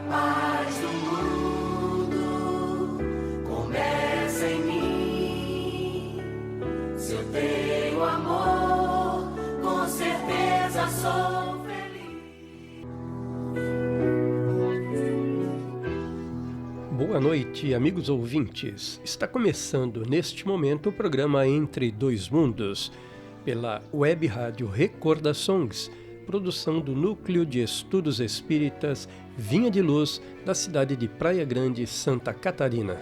paz do mundo começa em mim. Se eu tenho amor, com certeza sou feliz. Boa noite, amigos ouvintes. Está começando neste momento o programa Entre Dois Mundos, pela Web Rádio Recordações, produção do Núcleo de Estudos Espíritas Vinha de Luz, da cidade de Praia Grande, Santa Catarina.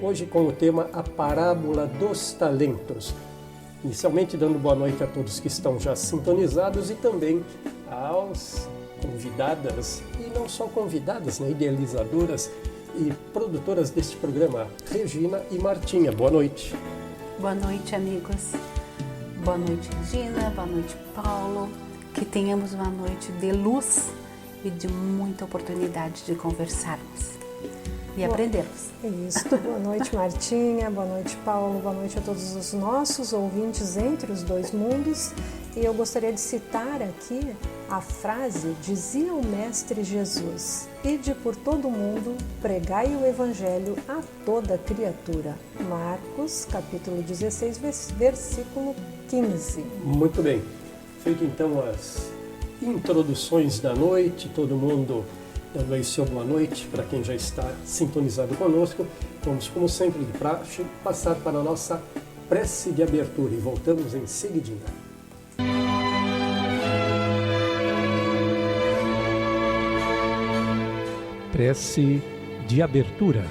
Hoje com o tema A Parábola dos Talentos. Inicialmente dando boa noite a todos que estão já sintonizados e também aos convidadas, e não só convidadas, né, idealizadoras e produtoras deste programa, Regina e Martinha. Boa noite. Boa noite, amigos. Boa noite, Regina. Boa noite, Paulo. Que tenhamos uma noite de luz e de muita oportunidade de conversarmos e aprendermos. Isso. Boa noite, Martinha. Boa noite, Paulo. Boa noite a todos os nossos ouvintes entre os dois mundos. E eu gostaria de citar aqui a frase: dizia o Mestre Jesus: ide por todo o mundo, pregai o Evangelho a toda criatura. Marcos, capítulo 16, versículo 15. Muito bem. Feito então as introduções da noite, todo mundo dando aí seu boa noite para quem já está sintonizado conosco. Vamos, como sempre de praxe, passar para a nossa prece de abertura e voltamos em seguidinha. Prece de abertura.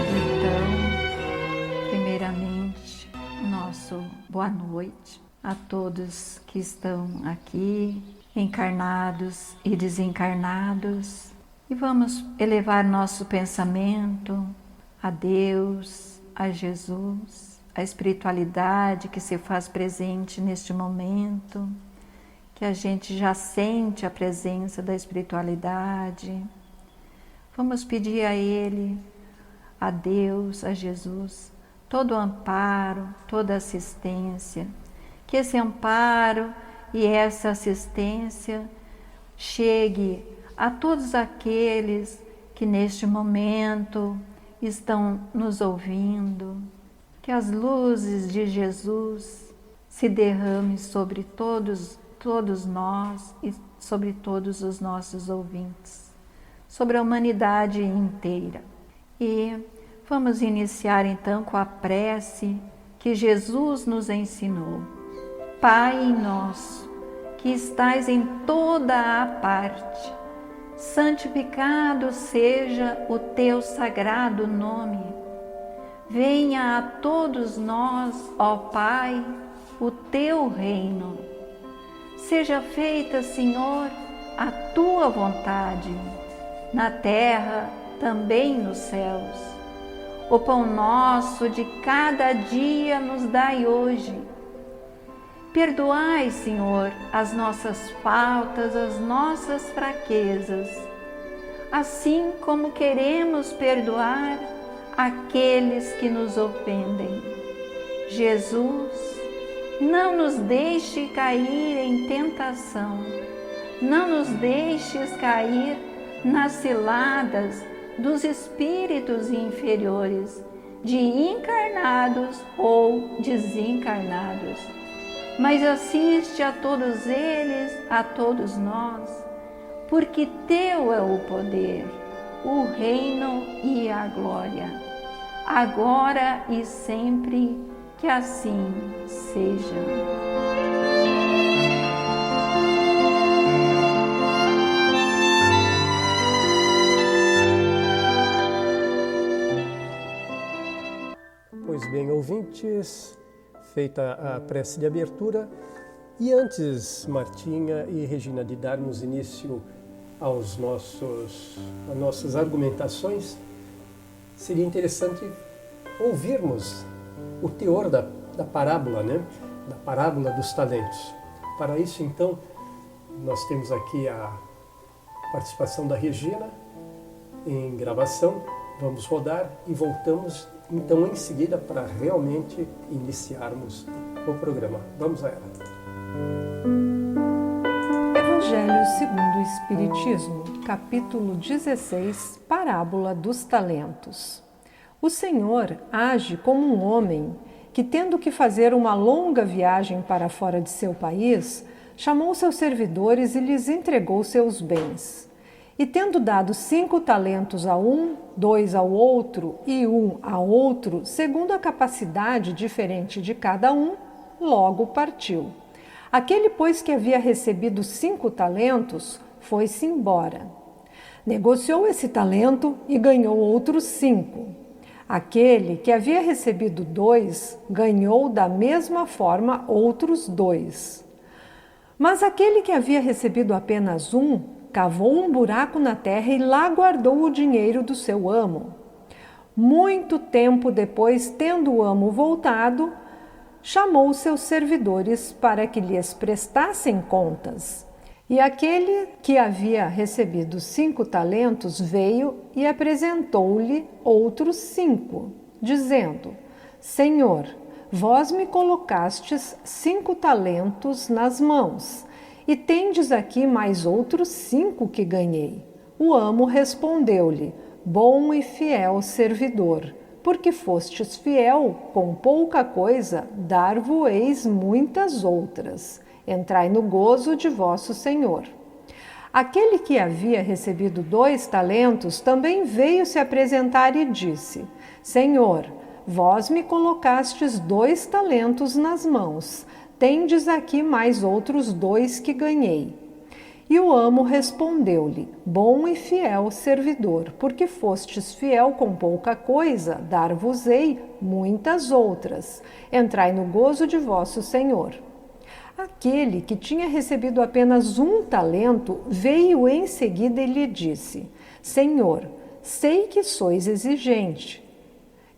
Então, primeiramente, nosso boa noite a todos que estão aqui, encarnados e desencarnados, e vamos elevar nosso pensamento a Deus, a Jesus, a espiritualidade que se faz presente neste momento, que a gente já sente a presença da espiritualidade. Vamos pedir a Ele, a Deus, a Jesus, todo o amparo, toda assistência, que esse amparo e essa assistência chegue a todos aqueles que neste momento estão nos ouvindo, que as luzes de Jesus se derramem sobre todos nós e sobre todos os nossos ouvintes, sobre a humanidade inteira. E vamos iniciar então com a prece que Jesus nos ensinou. Pai nosso, que estais em toda a parte, santificado seja o teu sagrado nome. Venha a todos nós, ó Pai, o teu reino. Seja feita, Senhor, a tua vontade, na terra, também nos céus. O pão nosso de cada dia nos dai hoje. Perdoai, Senhor, as nossas faltas, as nossas fraquezas, assim como queremos perdoar aqueles que nos ofendem. Jesus, não nos deixe cair em tentação, não nos deixes cair nas ciladas dos espíritos inferiores, de encarnados ou desencarnados, mas assiste a todos eles, a todos nós, porque teu é o poder, o reino e a glória, agora e sempre, que assim seja. Pois bem, ouvintes, feita a prece de abertura, e antes, Martinha e Regina, de darmos início às nossas argumentações, seria interessante ouvirmos o teor da parábola, né? Da parábola dos talentos. Para isso, então, nós temos aqui a participação da Regina em gravação Vamos rodar e voltamos então em seguida para realmente iniciarmos o programa. Vamos a ela. Evangelho segundo o Espiritismo, capítulo 16, Parábola dos Talentos. O Senhor age como um homem que, tendo que fazer uma longa viagem para fora de seu país, chamou seus servidores e lhes entregou seus bens. E tendo dado 5 talentos a um, 2 ao outro e 1 a outro, segundo a capacidade diferente de cada um, logo partiu. Aquele, pois, que havia recebido 5 talentos, foi-se embora. Negociou esse talento e ganhou outros 5. Aquele que havia recebido 2, ganhou da mesma forma outros 2. Mas aquele que havia recebido apenas 1, cavou um buraco na terra e lá guardou o dinheiro do seu amo. Muito tempo depois, tendo o amo voltado, chamou seus servidores para que lhes prestassem contas. E aquele que havia recebido 5 talentos veio e apresentou-lhe outros 5, dizendo: Senhor, vós me colocastes 5 talentos nas mãos, e tendes aqui mais outros 5 que ganhei. O amo respondeu-lhe: Bom e fiel servidor, porque fostes fiel com pouca coisa, dar-vos-eis muitas outras. Entrai no gozo de vosso Senhor. Aquele que havia recebido 2 talentos também veio se apresentar e disse: Senhor, vós me colocastes 2 talentos nas mãos, tendes aqui mais outros 2 que ganhei. E o amo respondeu-lhe: Bom e fiel servidor, porque fostes fiel com pouca coisa, dar-vos-ei muitas outras. Entrai no gozo de vosso Senhor. Aquele que tinha recebido apenas 1 talento veio em seguida e lhe disse: Senhor, sei que sois exigente,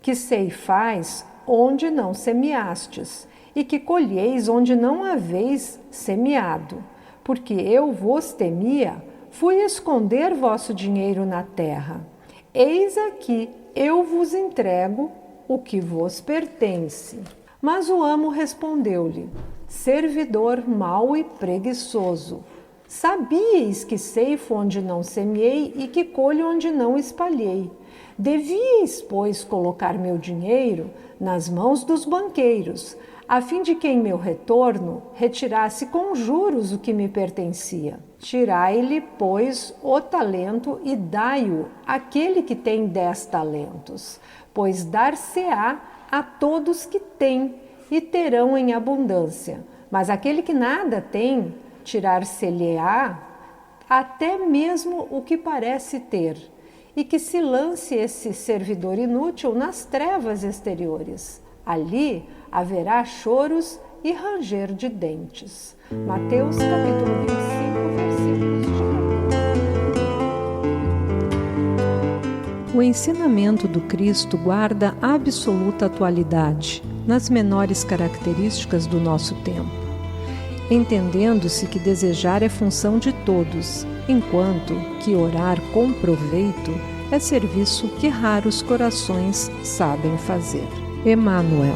que ceifais onde não semeastes, e que colheis onde não haveis semeado. Porque eu vos temia, fui esconder vosso dinheiro na terra. Eis aqui, eu vos entrego o que vos pertence. Mas o amo respondeu-lhe: Servidor mau e preguiçoso, sabíeis que ceifo onde não semeei e que colho onde não espalhei. Devíeis, pois, colocar meu dinheiro nas mãos dos banqueiros, a fim de que em meu retorno retirasse com juros o que me pertencia. Tirai-lhe, pois, o talento e dai-o àquele que tem 10 talentos, pois dar-se-á a todos que têm e terão em abundância. Mas aquele que nada tem, tirar-se-lhe-á até mesmo o que parece ter, e que se lance esse servidor inútil nas trevas exteriores. Ali haverá choros e ranger de dentes. Mateus capítulo 25, versículos de... O ensinamento do Cristo guarda absoluta atualidade nas menores características do nosso tempo, entendendo-se que desejar é função de todos, enquanto que orar com proveito é serviço que raros corações sabem fazer. Emmanuel.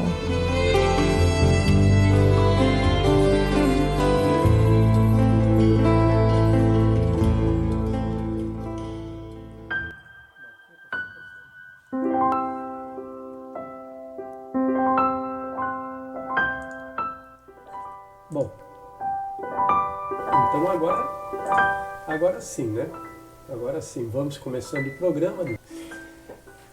Bom, então agora sim, né? Agora sim, vamos começando o programa.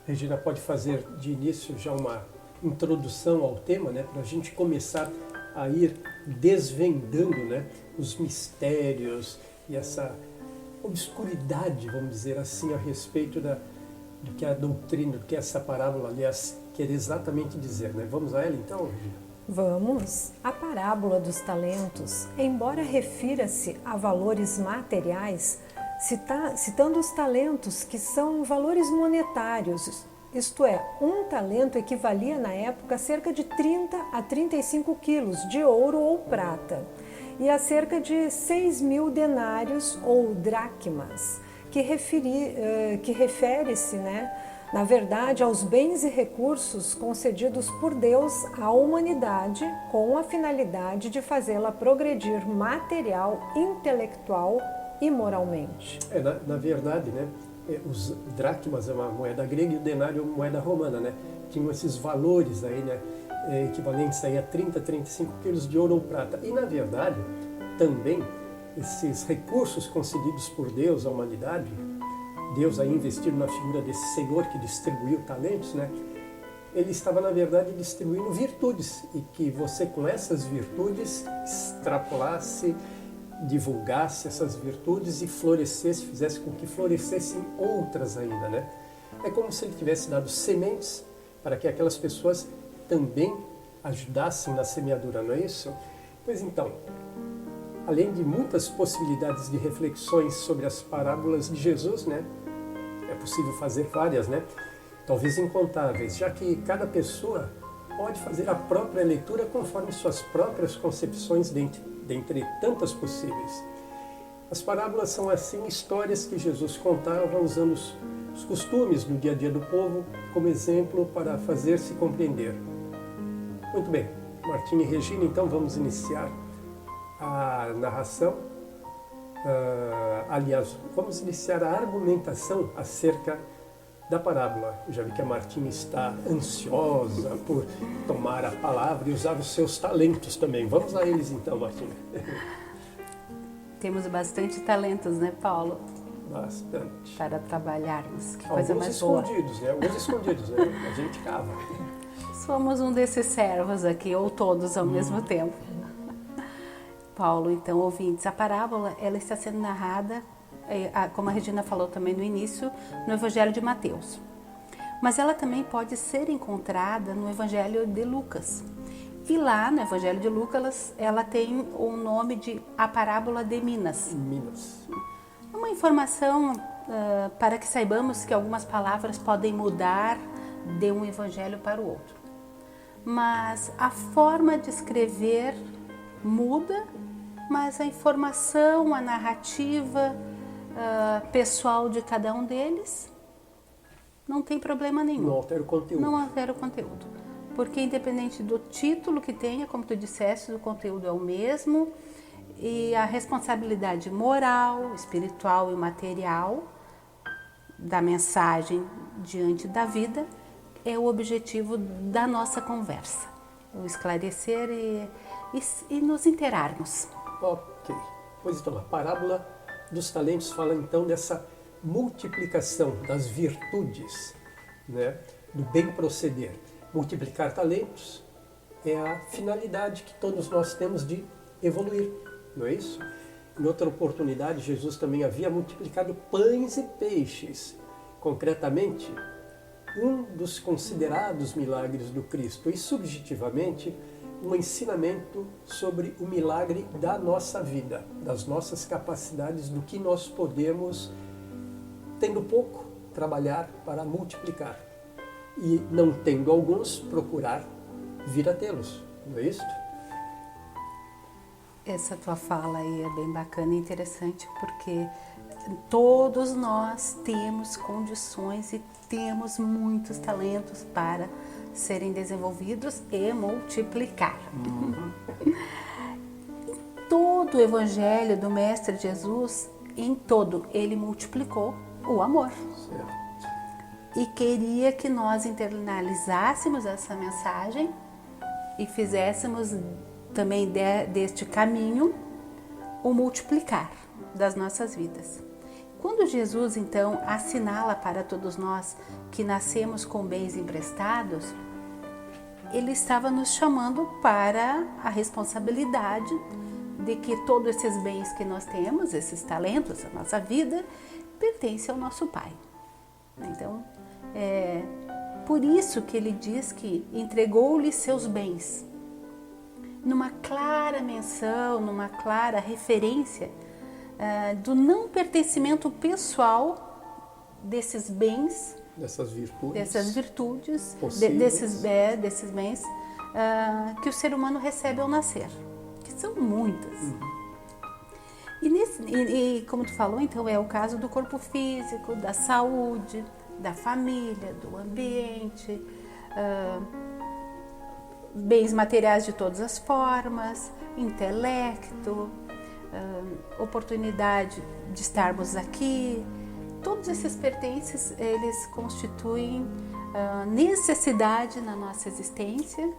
Regina, pode fazer de início já uma introdução ao tema, né? Para a gente começar a ir desvendando, né? Os mistérios e essa obscuridade, vamos dizer assim, a respeito do que a doutrina, do que essa parábola, aliás, quer exatamente dizer, né? Vamos a ela então, Regina? Vamos. A parábola dos talentos, embora refira-se a valores materiais, citando os talentos, que são valores monetários, isto é, um talento equivalia na época a cerca de 30 a 35 quilos de ouro ou prata, e a cerca de 6.000 denários ou dracmas, que refere-se, né, na verdade, aos bens e recursos concedidos por Deus à humanidade com a finalidade de fazê-la progredir material, intelectual e moralmente. Na verdade, né, os dracmas é uma moeda grega e o denário é uma moeda romana, né? Tinham esses valores aí, né, equivalentes aí a 30, 35 quilos de ouro ou prata. E, na verdade, também esses recursos concedidos por Deus à humanidade, Deus aí investindo na figura desse Senhor que distribuiu talentos, né? Ele estava, na verdade, distribuindo virtudes e que você, com essas virtudes, extrapolasse, divulgasse essas virtudes e florescesse, fizesse com que florescessem outras ainda, né? É como se ele tivesse dado sementes para que aquelas pessoas também ajudassem na semeadura, não é isso? Pois então, além de muitas possibilidades de reflexões sobre as parábolas de Jesus, né? É possível fazer várias, né? Talvez incontáveis, já que cada pessoa pode fazer a própria leitura conforme suas próprias concepções dentre tantas possíveis. As parábolas são, assim, histórias que Jesus contava usando os costumes do dia a dia do povo como exemplo para fazer-se compreender. Muito bem, Martinha e Regina, então vamos iniciar a narração. Aliás, vamos iniciar a argumentação acerca da parábola. Eu já vi que a Martinha está ansiosa por tomar a palavra e usar os seus talentos também. Vamos a eles então, Martinha. Temos bastante talentos, né, Paulo? Bastante. Para trabalharmos. Que coisa Alguns mais boa. escondidos, né? Alguns escondidos, né? A gente cava. Somos um desses servos aqui, ou todos ao mesmo tempo. Paulo, então, ouvintes, a parábola ela está sendo narrada, como a Regina falou também no início, no Evangelho de Mateus. Mas ela também pode ser encontrada no Evangelho de Lucas. E lá no Evangelho de Lucas, ela tem o nome de A Parábola de Minas. Minas. Uma informação para que saibamos que algumas palavras podem mudar de um evangelho para o outro. Mas a forma de escrever muda, mas a informação, a narrativa pessoal de cada um deles não tem problema nenhum. Não altera o conteúdo. Não altera o conteúdo. Porque independente do título que tenha, como tu disseste, o conteúdo é o mesmo e a responsabilidade moral, espiritual e material da mensagem diante da vida é o objetivo da nossa conversa. O esclarecer e nos interarmos. Ok. Pois então, a parábola dos talentos fala então dessa multiplicação das virtudes, né, do bem proceder. Multiplicar talentos é a finalidade que todos nós temos de evoluir, não é isso? Em outra oportunidade, Jesus também havia multiplicado pães e peixes, concretamente, um dos considerados milagres do Cristo e, subjetivamente, um ensinamento sobre o milagre da nossa vida, das nossas capacidades, do que nós podemos, tendo pouco, trabalhar para multiplicar. E, não tendo alguns, procurar vir a tê-los, não é isso? Essa tua fala aí é bem bacana e interessante, porque todos nós temos condições e temos muitos talentos para serem desenvolvidos e multiplicar. Todo o evangelho do Mestre Jesus, em todo, ele multiplicou o amor. Certo. E queria que nós internalizássemos essa mensagem e fizéssemos também deste caminho o multiplicar das nossas vidas. Quando Jesus, então, assinala para todos nós que nascemos com bens emprestados, ele estava nos chamando para a responsabilidade de que todos esses bens que nós temos, esses talentos, a nossa vida, pertencem ao nosso Pai. Então, é por isso que ele diz que entregou-lhe seus bens, numa clara menção, numa clara referência do não pertencimento pessoal desses bens, dessas virtudes, desses bens que o ser humano recebe ao nascer, que são muitas. E como tu falou, então, é o caso do corpo físico, da saúde, da família, do ambiente, bens materiais de todas as formas, intelecto, oportunidade de estarmos aqui. Todos esses pertences, eles constituem necessidade na nossa existência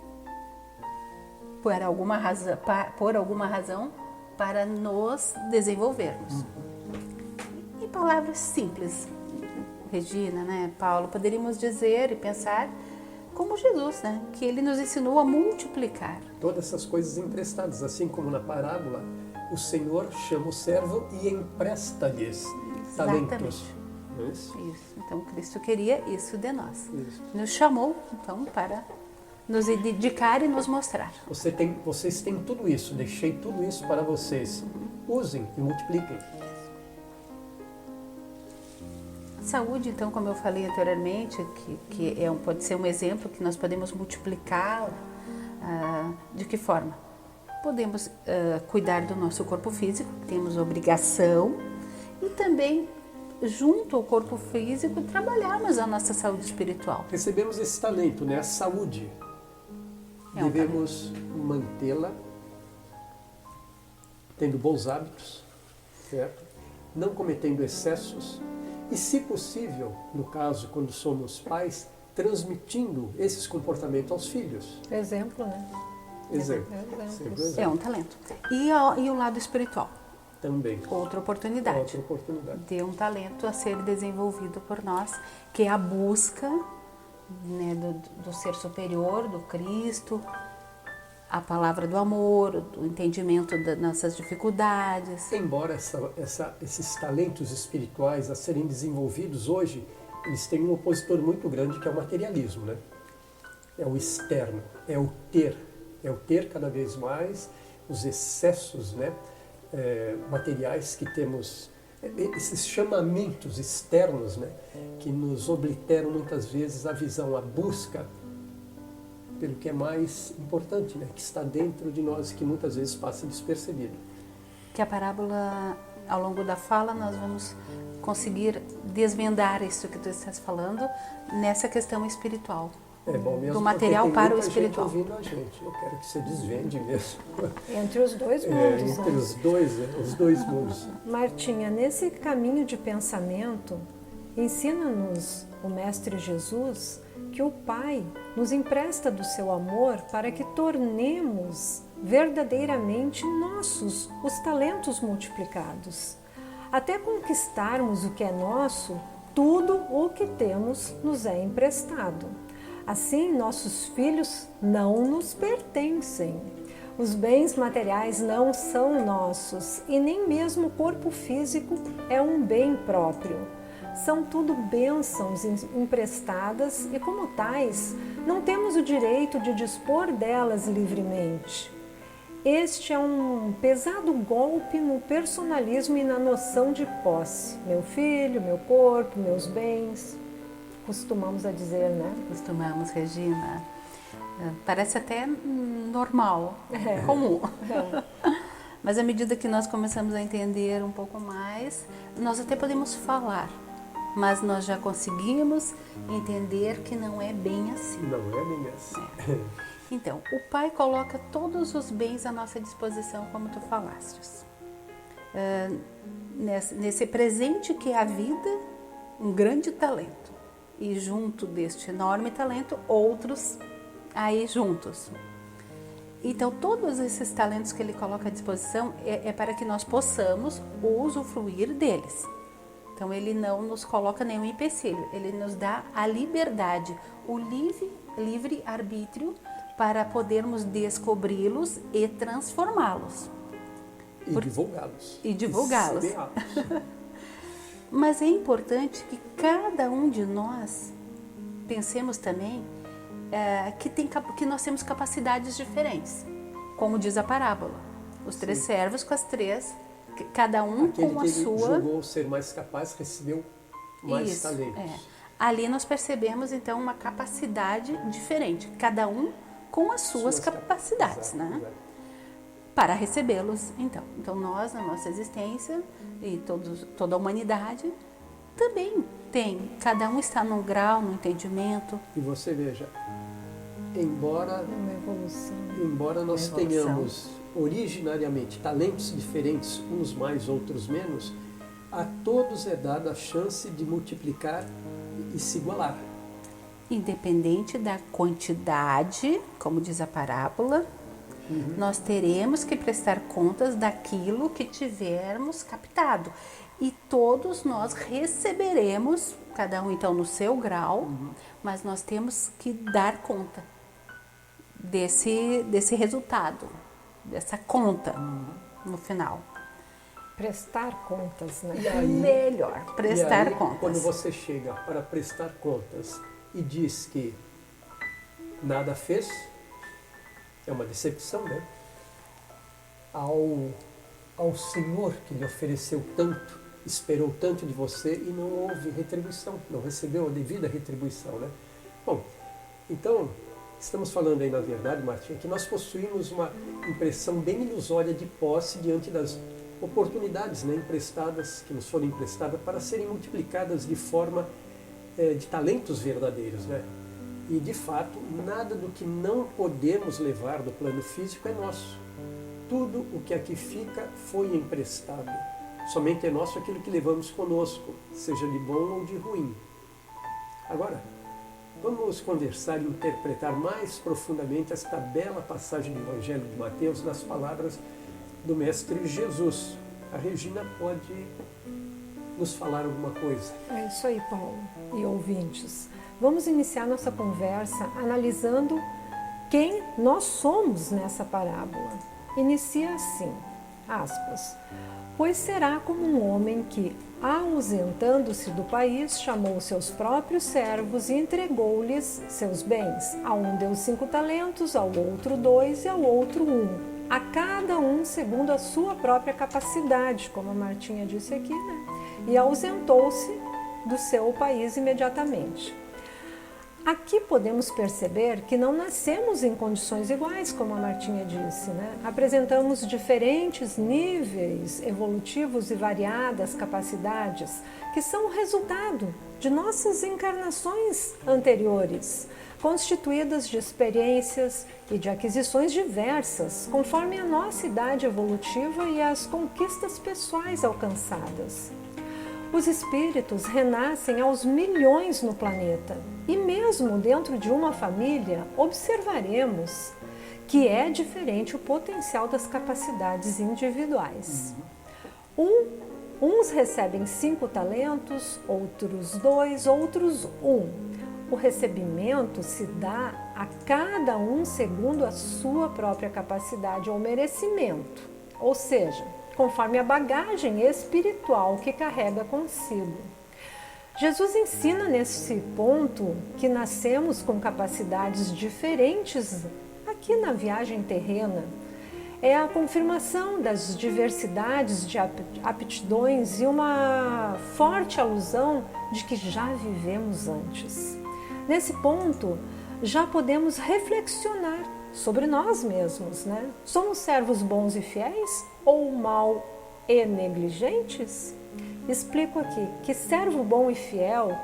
por alguma razão para nos desenvolvermos. Em palavras simples, Regina, né, Paulo, poderíamos dizer e pensar como Jesus, né, que ele nos ensinou a multiplicar. Todas essas coisas emprestadas, assim como na parábola, o Senhor chama o servo e empresta-lhes talentos. Isso. Então Cristo queria isso de nós. Isso. Nos chamou então para nos dedicar e nos mostrar. Vocês têm tudo isso, deixei tudo isso para vocês. Usem e multipliquem. Saúde, então, como eu falei anteriormente, que pode ser um exemplo que nós podemos multiplicar. De que forma? Podemos cuidar do nosso corpo físico, temos obrigação, e também, junto ao corpo físico, trabalharmos a nossa saúde espiritual. Recebemos esse talento, né? A saúde. Devemos mantê-la tendo bons hábitos, certo? Não cometendo excessos e, se possível, no caso, quando somos pais, transmitindo esses comportamentos aos filhos. Exemplo, né? Exemplo. É um talento. E o lado espiritual? Também. Outra oportunidade. De um talento a ser desenvolvido por nós, que é a busca, né, do ser superior, do Cristo, a palavra do amor, do entendimento das nossas dificuldades. Embora esses talentos espirituais a serem desenvolvidos hoje, eles têm um opositor muito grande, que é o materialismo, né? É o externo, é o ter cada vez mais, os excessos, né, materiais que temos, esses chamamentos externos, né, que nos obliteram muitas vezes a visão, a busca pelo que é mais importante, né, que está dentro de nós, que muitas vezes passa despercebido. Que a parábola, ao longo da fala, nós vamos conseguir desvendar isso que tu estás falando nessa questão espiritual. É bom mesmo, do material para o Gente espiritual. ouvindo a gente. Eu quero que você desvende mesmo. Entre os dois mundos. Entre os dois mundos. Martinha, nesse caminho de pensamento, ensina-nos o Mestre Jesus que o Pai nos empresta do seu amor para que tornemos verdadeiramente nossos os talentos multiplicados. Até conquistarmos o que é nosso, tudo o que temos nos é emprestado. Assim, nossos filhos não nos pertencem. Os bens materiais não são nossos e nem mesmo o corpo físico é um bem próprio. São tudo bênçãos emprestadas e, como tais, não temos o direito de dispor delas livremente. Este é um pesado golpe no personalismo e na noção de posse. Meu filho, meu corpo, meus bens. Costumamos a dizer, né? Costumamos, Regina. Parece até normal, comum. Mas à medida que nós começamos a entender um pouco mais, nós até podemos falar, mas nós já conseguimos entender que não é bem assim. Não é bem assim. Então, o Pai coloca todos os bens à nossa disposição, como tu falastes. Nesse presente que é a vida, um grande talento. E junto deste enorme talento, outros aí juntos. Então, todos esses talentos que ele coloca à disposição é para que nós possamos usufruir deles. Então, ele não nos coloca nenhum empecilho, ele nos dá a liberdade, o livre arbítrio para podermos descobri-los e transformá-los. E divulgá-los. Mas é importante que cada um de nós pensemos também que nós temos capacidades diferentes. Como diz a parábola, os três servos com as três, cada um aquele com a que sua... ele julgou ser mais capaz recebeu mais talentos. Ali nós percebemos então uma capacidade diferente, cada um com as suas capacidades, exato, né? Exato. Para recebê-los, então. Então nós, na nossa existência, e toda a humanidade, Também tem, cada um está num grau, no entendimento. E você veja, embora Uma evolução. nós Evolução. tenhamos originariamente talentos diferentes, uns mais, outros menos, a todos é dada a chance de multiplicar e se igualar. Independente da quantidade, como diz a parábola, nós teremos que prestar contas daquilo que tivermos captado. E todos nós receberemos, cada um então no seu grau, mas nós temos que dar conta desse resultado, dessa conta no final. Prestar contas, né? E aí, Melhor, prestar e aí, contas. quando você chega para prestar contas e diz que nada fez, é uma decepção, né? Ao Senhor que lhe ofereceu tanto, esperou tanto de você e não houve retribuição, não recebeu a devida retribuição, né? Bom, então, estamos falando aí, na verdade, Martinha, que nós possuímos uma impressão bem ilusória de posse diante das oportunidades, né, emprestadas, que nos foram emprestadas para serem multiplicadas de forma de talentos verdadeiros, né? E, de fato, nada do que não podemos levar do plano físico é nosso. Tudo o que aqui fica foi emprestado. Somente é nosso aquilo que levamos conosco, seja de bom ou de ruim. Agora, vamos conversar e interpretar mais profundamente esta bela passagem do Evangelho de Mateus nas palavras do Mestre Jesus. A Regina pode nos falar alguma coisa. É isso aí, Paulo e ouvintes. Vamos iniciar nossa conversa analisando quem nós somos nessa parábola. Inicia assim, aspas, pois será como um homem que, ausentando-se do país, chamou seus próprios servos e entregou-lhes seus bens. A um deu 5 talentos, ao outro 2 e ao outro 1. A cada um segundo a sua própria capacidade, como a Martinha disse aqui, né? E ausentou-se do seu país imediatamente. Aqui podemos perceber que não nascemos em condições iguais, como a Martinha disse, né? Apresentamos diferentes níveis evolutivos e variadas capacidades que são o resultado de nossas encarnações anteriores, constituídas de experiências e de aquisições diversas, conforme a nossa idade evolutiva e as conquistas pessoais alcançadas. Os espíritos renascem aos milhões no planeta e mesmo dentro de uma família observaremos que é diferente o potencial das capacidades individuais. Uns recebem 5 talentos, outros 2, outros 1. O recebimento se dá a cada um segundo a sua própria capacidade ou merecimento, ou seja, conforme a bagagem espiritual que carrega consigo. Jesus ensina nesse ponto que nascemos com capacidades diferentes aqui na viagem terrena. É a confirmação das diversidades de aptidões e uma forte alusão de que já vivemos antes. Nesse ponto, já podemos reflexionar sobre nós mesmos, né? Somos servos bons e fiéis ou mal e negligentes? Explico aqui que servo bom e fiel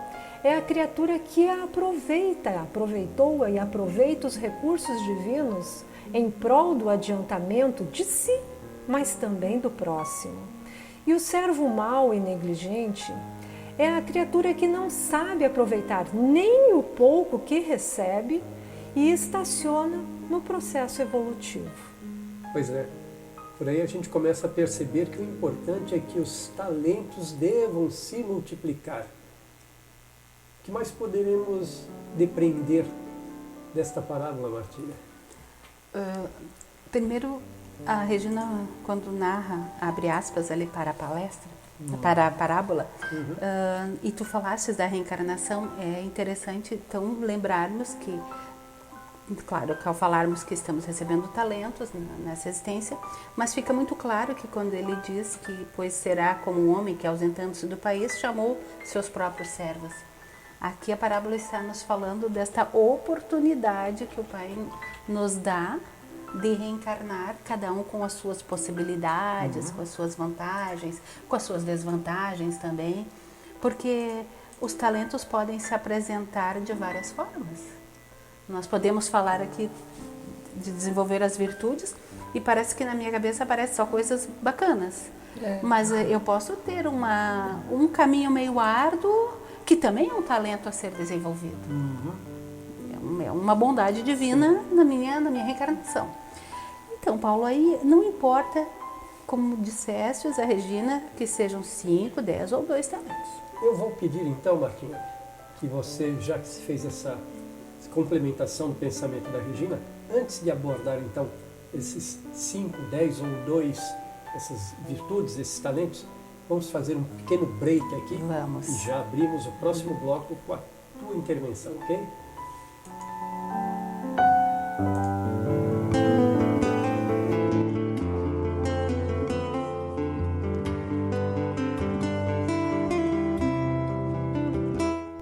é a criatura que aproveitou e aproveita os recursos divinos em prol do adiantamento de si, mas também do próximo. E o servo mau e negligente é a criatura que não sabe aproveitar nem o pouco que recebe e estaciona no processo evolutivo. Pois é, por aí a gente começa a perceber que o importante é que os talentos devam se multiplicar. O que mais poderemos depreender desta parábola, Martinha? Primeiro, a Regina, quando narra, abre aspas ali para a palestra, para a parábola, e tu falastes da reencarnação, é interessante então lembrarmos que, claro, que ao falarmos que estamos recebendo talentos nessa existência, mas fica muito claro que quando ele diz que, pois será como um homem que, ausentando-se do país, chamou seus próprios servos. Aqui a parábola está nos falando desta oportunidade que o Pai nos dá de reencarnar, cada um com as suas possibilidades, com as suas vantagens, com as suas desvantagens também, Porque os talentos podem se apresentar de várias formas. Nós podemos falar aqui de desenvolver as virtudes e parece que na minha cabeça aparecem só coisas bacanas. Mas eu posso ter um caminho meio árduo que também é um talento a ser desenvolvido. É uma bondade divina na minha reencarnação. Então, Paulo, aí não importa, como disseste, a Regina, que sejam 5, 10 ou 2 talentos. Eu vou pedir então, Martinha, que você, já que se fez essa complementação do pensamento da Regina, antes de abordar então esses 5, 10 ou 2, essas virtudes, esses talentos, vamos fazer um pequeno break aqui. Vamos. E já abrimos o próximo bloco com a tua intervenção, ok?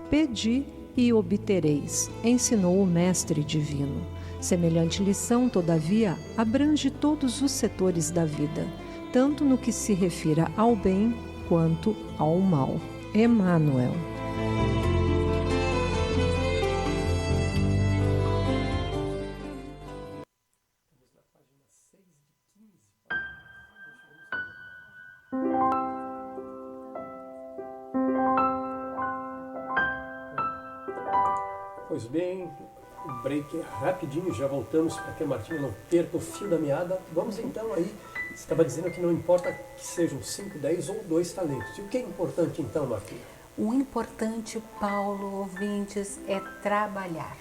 Pedi e obtereis, ensinou o Mestre Divino. Semelhante lição, todavia, abrange todos os setores da vida, tanto no que se refira ao bem quanto ao mal. Emmanuel. Pois bem, o break é rapidinho, já voltamos para que a Martinha não perca o fio da meada. Vamos então aí, você estava dizendo que não importa que sejam 5, 10 ou 2 talentos. E o que é importante então, Martinha? O importante, Paulo, ouvintes, é trabalhar.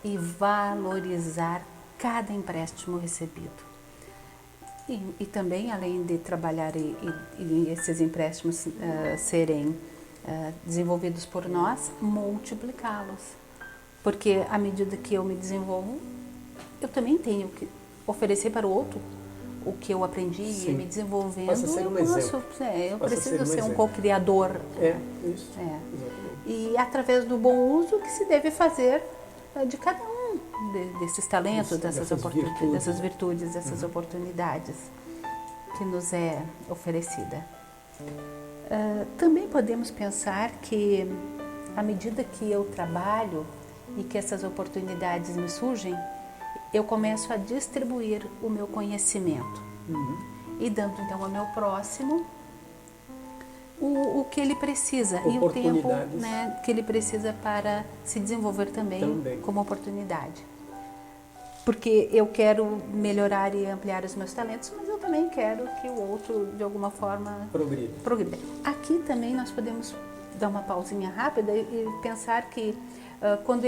E valorizar cada empréstimo recebido. E também, além de trabalhar e esses empréstimos serem desenvolvidos por nós, multiplicá-los. Porque à medida que eu me desenvolvo, eu também tenho que oferecer para o outro o que eu aprendi e me desenvolvendo. Passa a ser um exemplo. Eu preciso ser um co-criador. Isso. E através do bom uso que se deve fazer de cada um desses talentos, dessas virtudes, dessas oportunidades que nos é oferecida. Também podemos pensar que à medida que eu trabalho e que essas oportunidades me surgem, eu começo a distribuir o meu conhecimento e dando então ao meu próximo o que ele precisa e o tempo, né, que ele precisa para se desenvolver também como oportunidade. Porque eu quero melhorar e ampliar os meus talentos, mas eu também quero que o outro, de alguma forma, progrida. Aqui também nós podemos dar uma pausinha rápida e pensar que quando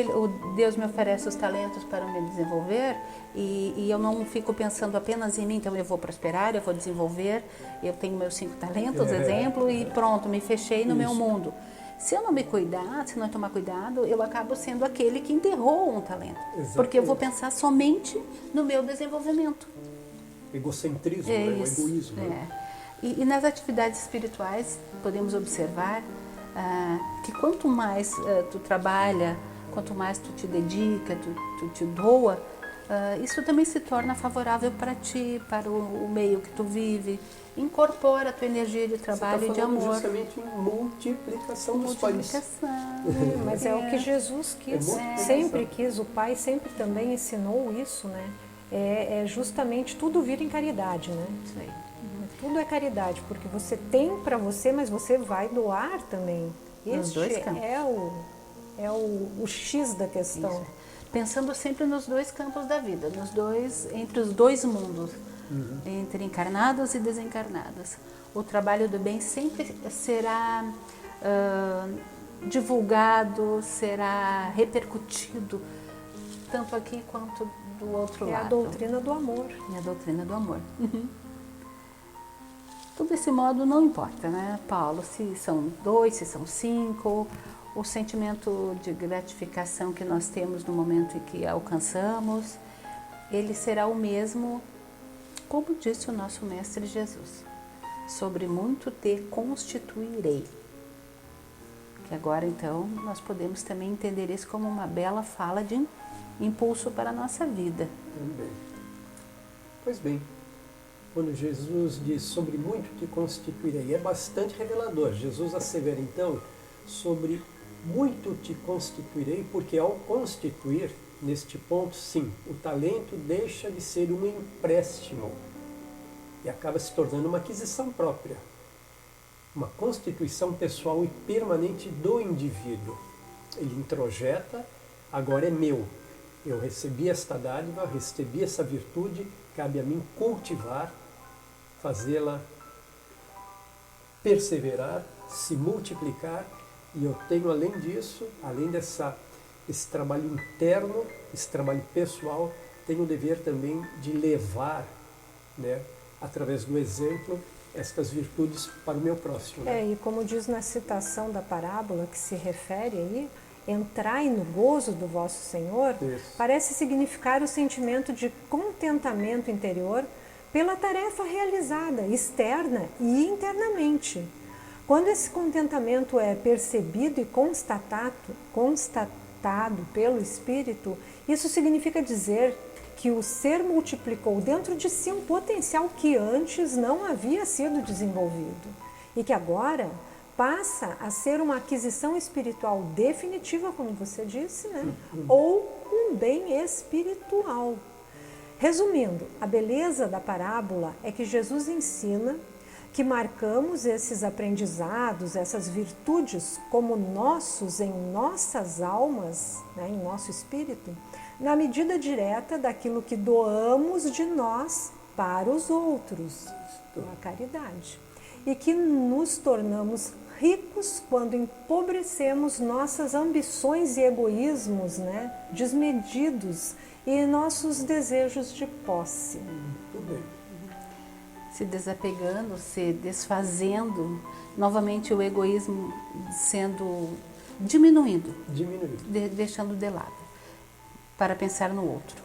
Deus me oferece os talentos para me desenvolver e eu não fico pensando apenas em mim, então eu vou prosperar, eu vou desenvolver, eu tenho meus 5 talentos, exemplo, e pronto, me fechei no meu mundo. Se eu não me cuidar, se não tomar cuidado, eu acabo sendo aquele que enterrou um talento. Exatamente. Porque eu vou pensar somente no meu desenvolvimento. Egocentrismo, o egoísmo. E nas atividades espirituais podemos observar que quanto mais tu trabalha, quanto mais tu te dedica, tu te doa, isso também se torna favorável para ti, para o meio que tu vive. Incorpora a tua energia de trabalho e de amor. Justamente em multiplicação dos pães. Mas é o que Jesus quis, sempre quis, o Pai sempre também ensinou isso, né? É justamente tudo vira em caridade, né? Isso aí. Tudo é caridade, porque você tem para você, mas você vai doar também. Este é o X da questão. Isso. Pensando sempre nos 2 campos da vida, entre os 2 mundos, entre encarnados e desencarnados. O trabalho do bem sempre será divulgado, será repercutido, tanto aqui quanto do outro lado. É a doutrina do amor. É a doutrina do amor. Tudo esse modo não importa, né, Paulo? Se são 2, se são 5, o sentimento de gratificação que nós temos no momento em que alcançamos, ele será o mesmo, como disse o nosso Mestre Jesus, sobre muito te constituirei. Que agora, então, nós podemos também entender isso como uma bela fala de impulso para a nossa vida. Também. Pois bem, quando Jesus diz sobre muito te constituirei, é bastante revelador. Jesus assevera então sobre muito te constituirei, porque ao constituir, neste ponto, sim, o talento deixa de ser um empréstimo e acaba se tornando uma aquisição própria, uma constituição pessoal e permanente do indivíduo. Ele introjeta, agora é meu. Eu recebi esta dádiva, recebi essa virtude, cabe a mim cultivar, fazê-la perseverar, se multiplicar, e eu tenho, além disso, além esse trabalho interno, esse trabalho pessoal, tenho o dever também de levar, né, através do exemplo, estas virtudes para o meu próximo. Né? E como diz na citação da parábola que se refere aí, entrai no gozo do vosso Senhor, Isso. parece significar o sentimento de contentamento interior pela tarefa realizada, externa e internamente. Quando esse contentamento é percebido e constatado pelo Espírito, isso significa dizer que o ser multiplicou dentro de si um potencial que antes não havia sido desenvolvido e que agora passa a ser uma aquisição espiritual definitiva, como você disse, né? Ou um bem espiritual. Resumindo, a beleza da parábola é que Jesus ensina que marcamos esses aprendizados, essas virtudes como nossos em nossas almas, né, em nosso espírito, na medida direta daquilo que doamos de nós para os outros, a caridade. E que nos tornamos ricos quando empobrecemos nossas ambições e egoísmos, né, desmedidos, e nossos desejos de posse. Muito bem. Se desapegando, se desfazendo, novamente o egoísmo sendo diminuindo, deixando de lado, para pensar no outro.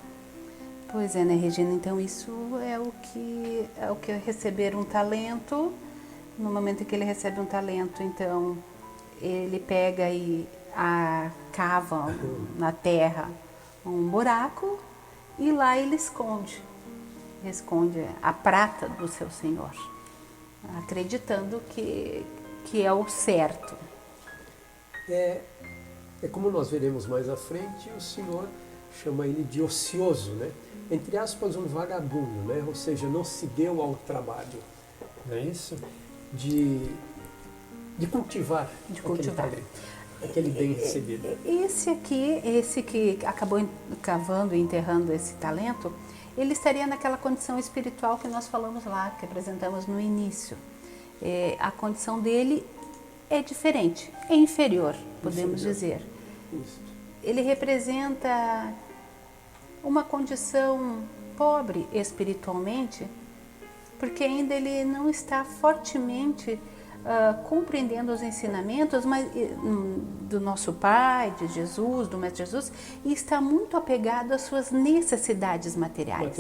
Pois é, né, Regina? Então isso é o que é receber um talento. No momento em que ele recebe um talento, então ele pega e cava na terra um buraco e lá ele esconde a prata do seu Senhor, acreditando que é o certo. É como nós veremos mais à frente, o Senhor chama ele de ocioso, né? Entre aspas, um vagabundo, né? Ou seja, não se deu ao trabalho, não é isso? De cultivar aquele talento, aquele bem recebido. Esse que acabou cavando e enterrando esse talento, ele estaria naquela condição espiritual que nós falamos lá, que apresentamos no início. A condição dele é diferente, é inferior, podemos dizer. Isso. Ele representa uma condição pobre espiritualmente, porque ainda ele não está fortemente compreendendo os ensinamentos do nosso Pai, de Jesus, do Mestre Jesus, e está muito apegado às suas necessidades materiais.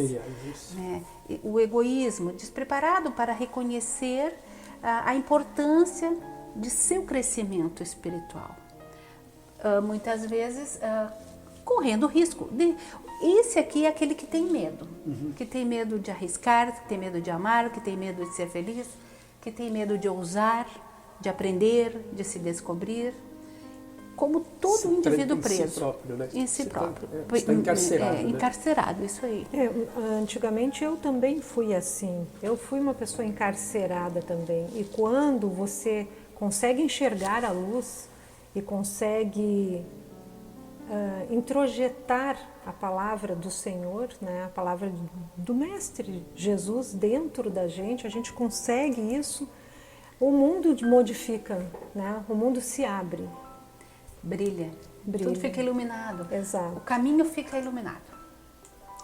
Né? O egoísmo, despreparado para reconhecer a importância de seu crescimento espiritual. Muitas vezes correndo risco. Esse aqui é aquele que tem medo, que tem medo de arriscar, que tem medo de amar, que tem medo de ser feliz, que tem medo de ousar, de aprender, de se descobrir, como todo indivíduo preso. Em si próprio, né? Em si próprio. Está encarcerado. Né? Encarcerado, isso aí. Antigamente eu também fui assim. Eu fui uma pessoa encarcerada também. E quando você consegue enxergar a luz e consegue introjetar a palavra do Senhor, né, a palavra do Mestre Jesus dentro da gente, a gente consegue isso, o mundo modifica, né, o mundo se abre. Brilha. Tudo fica iluminado. Exato. O caminho fica iluminado.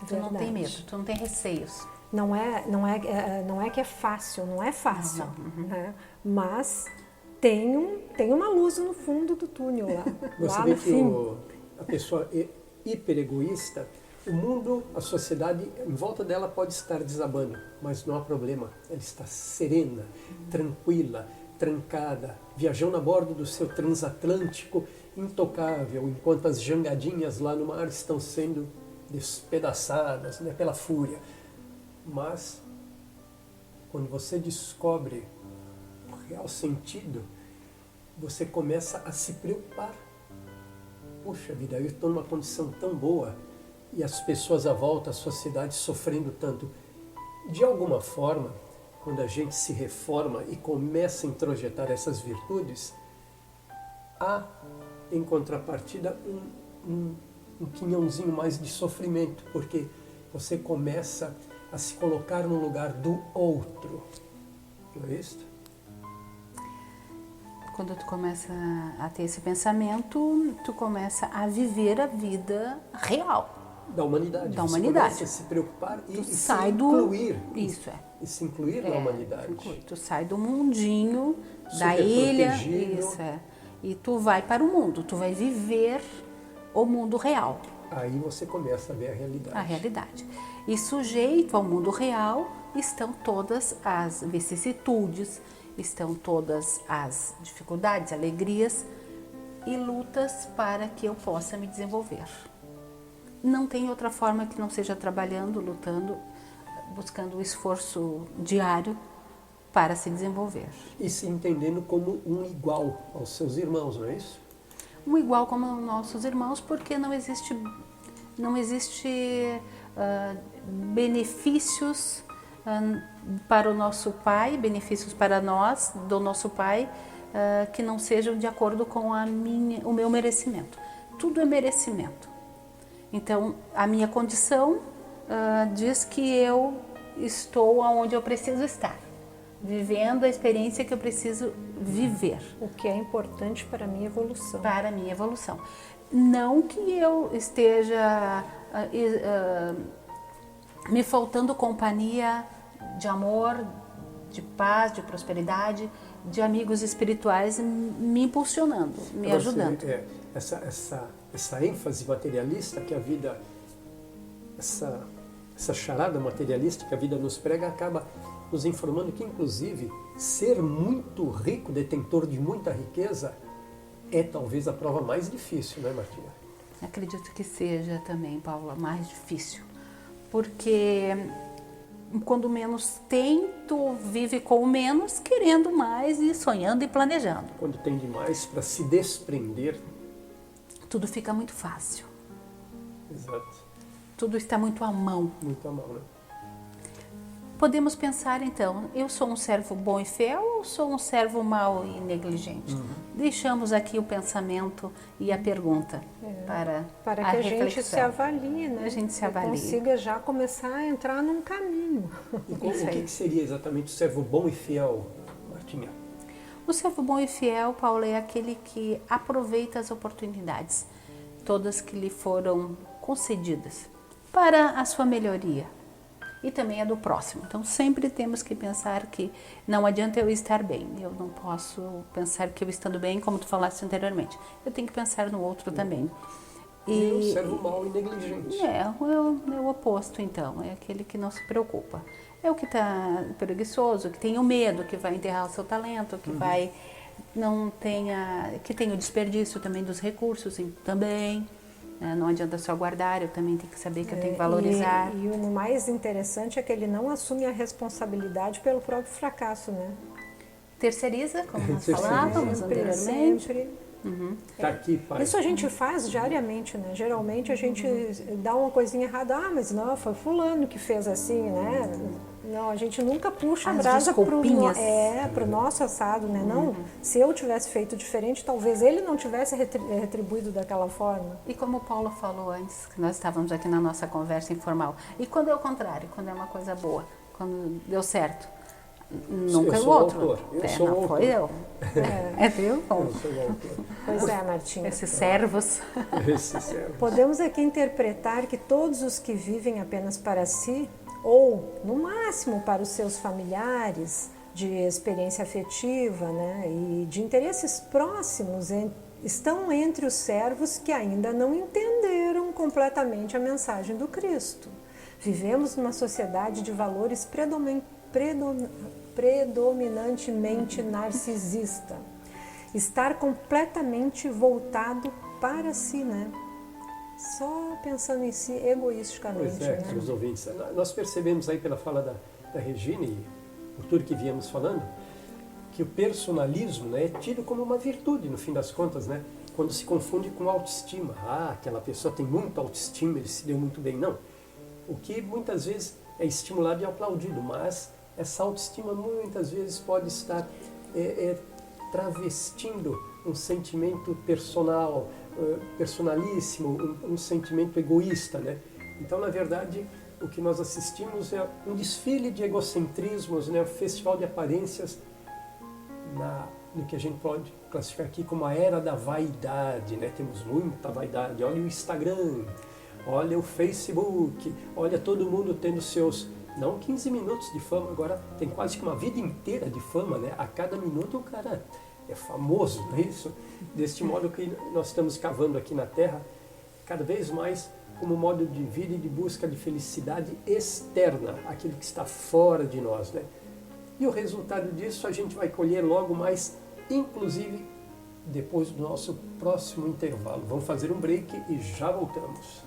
Tu não tem Verdade. medo, tu não tem receios. Não é que é fácil, não é fácil, né? Mas tem uma luz no fundo do túnel lá. Você lá vê no que fim. a pessoa hiperegoísta, o mundo, a sociedade, em volta dela pode estar desabando, mas não há problema. Ela está serena, tranquila, trancada, viajando a bordo do seu transatlântico intocável, enquanto as jangadinhas lá no mar estão sendo despedaçadas, né, pela fúria. Mas, quando você descobre o real sentido você começa a se preocupar. Poxa vida, eu estou numa condição tão boa e as pessoas à volta, a sociedade sofrendo tanto. De alguma forma, quando a gente se reforma e começa a introjetar essas virtudes, há, em contrapartida, um quinhãozinho mais de sofrimento, porque você começa a se colocar no lugar do outro. Não é isso? Quando tu começa a ter esse pensamento, tu começa a viver a vida real. Da humanidade. Da você humanidade. começa a se preocupar e sai se incluir. Isso é. E se incluir na humanidade. Tu sai do mundinho, da Super ilha, protegido. isso é. E tu vai para o mundo, tu vai viver o mundo real, Aí você começa a ver a realidade. a realidade. E sujeito ao mundo real estão todas as vicissitudes, estão todas as dificuldades, alegrias e lutas para que eu possa me desenvolver. Não tem outra forma que não seja trabalhando, lutando, buscando o esforço diário para se desenvolver. E se entendendo como um igual aos seus irmãos, não é isso? Um igual como nossos irmãos, porque não existe benefícios para o nosso pai, benefícios para nós, do nosso pai, que não sejam de acordo com o meu merecimento. Tudo é merecimento. Então, a minha condição diz que eu estou onde eu preciso estar, vivendo a experiência que eu preciso viver. O que é importante para a minha evolução. Para a minha evolução. Não que eu esteja me faltando companhia de amor, de paz, de prosperidade, de amigos espirituais me impulsionando, me ajudando. Essa ênfase materialista que a vida, essa charada materialista que a vida nos prega, acaba nos informando que, inclusive, ser muito rico, detentor de muita riqueza, é talvez a prova mais difícil, não é, Martinha? Acredito que seja também, Paula, mais difícil. Porque quando menos tem, tu vive com o menos, querendo mais e sonhando e planejando. Quando tem demais para se desprender. Tudo fica muito fácil. Exato. Tudo está muito à mão. Muito a mão, né? Podemos pensar então, eu sou um servo bom e fiel ou sou um servo mau e negligente? Deixamos aqui o pensamento e a pergunta para a que a reflexão. gente se avalie, né? A gente se E avalie. consiga já começar a entrar num caminho. E o Isso aí. que seria exatamente o servo bom e fiel, Martinha? O servo bom e fiel, Paulo, é aquele que aproveita as oportunidades, todas que lhe foram concedidas, para a sua melhoria e também a do próximo. Então, sempre temos que pensar que não adianta eu estar bem. Eu não posso pensar que eu estando bem, como tu falaste anteriormente. Eu tenho que pensar no outro também. E o servo mau e negligente. É o oposto, então. É aquele que não se preocupa. É o que está preguiçoso, que tem o medo, que vai enterrar o seu talento, que que tem o desperdício também dos recursos também. Não adianta só guardar, eu também tenho que saber que eu tenho que valorizar. E o mais interessante é que ele não assume a responsabilidade pelo próprio fracasso, né? Terceiriza, como nós falávamos anteriormente. Sempre. Tá aqui, pai. Isso a gente faz diariamente, né? Geralmente a gente dá uma coisinha errada, mas não, foi fulano que fez assim, né? Não, a gente nunca puxa a As brasa desculpinhas. pro nosso assado, né? Não, se eu tivesse feito diferente, talvez ele não tivesse retribuído daquela forma. E como o Paulo falou antes, que nós estávamos aqui na nossa conversa informal, e quando é o contrário, quando é uma coisa boa, quando deu certo, nunca é o outro. Eu sou o não autor. foi eu. Viu? Eu sou o autor. Pois é, Martinha. Esses servos. Esse servo. Podemos aqui interpretar que todos os que vivem apenas para si, ou no máximo para os seus familiares, de experiência afetiva, né, e de interesses próximos, estão entre os servos que ainda não entenderam completamente a mensagem do Cristo. Vivemos numa sociedade de valores predominantemente narcisista. Estar completamente voltado para si, né? Só pensando em si egoisticamente. Pois é, né? caros ouvintes, nós percebemos aí pela fala da Regina e por tudo que viemos falando, que o personalismo, né, é tido como uma virtude, no fim das contas, né? Quando se confunde com autoestima. Aquela pessoa tem muita autoestima, ele se deu muito bem. Não. O que muitas vezes é estimulado e aplaudido, mas essa autoestima muitas vezes pode estar travestindo um sentimento personal, personalíssimo, um sentimento egoísta, né? Então, na verdade, o que nós assistimos é um desfile de egocentrismos, né? Um festival de aparências no que a gente pode classificar aqui como a era da vaidade, né? Temos muita vaidade. Olha o Instagram, olha o Facebook, olha todo mundo tendo seus, não 15 minutos de fama, agora tem quase que uma vida inteira de fama, né? A cada minuto o cara é famoso, não é isso? Deste modo que nós estamos cavando aqui na Terra, cada vez mais como modo de vida e de busca de felicidade externa, aquilo que está fora de nós, né? E o resultado disso a gente vai colher logo mais, inclusive depois do nosso próximo intervalo. Vamos fazer um break e já voltamos.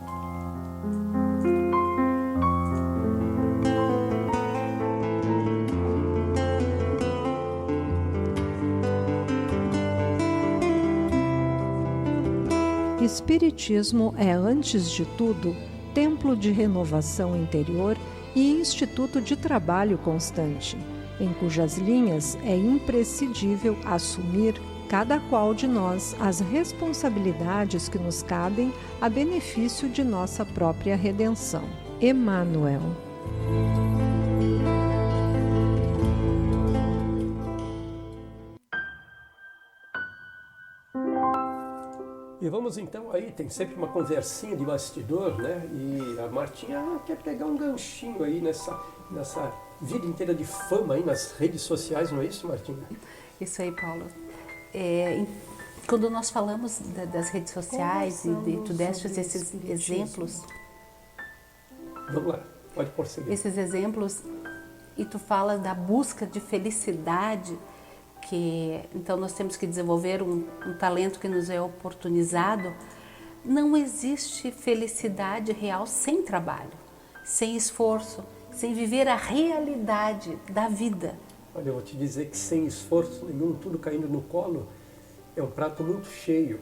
Espiritismo é, antes de tudo, templo de renovação interior e instituto de trabalho constante, em cujas linhas é imprescindível assumir, cada qual de nós, as responsabilidades que nos cabem a benefício de nossa própria redenção. Emmanuel. E vamos então aí, tem sempre uma conversinha de bastidor, né? E a Martinha quer pegar um ganchinho aí nessa vida inteira de fama aí nas redes sociais, não é isso, Martinha? Isso aí, Paulo. Quando nós falamos das redes sociais e tu deste esses exemplos... Vamos lá, pode prosseguir. Esses exemplos, e tu fala da busca de felicidade, que então nós temos que desenvolver um talento que nos é oportunizado. Não existe felicidade real sem trabalho, sem esforço, sem viver a realidade da vida. Olha, eu vou te dizer que sem esforço nenhum, tudo caindo no colo, é um prato muito cheio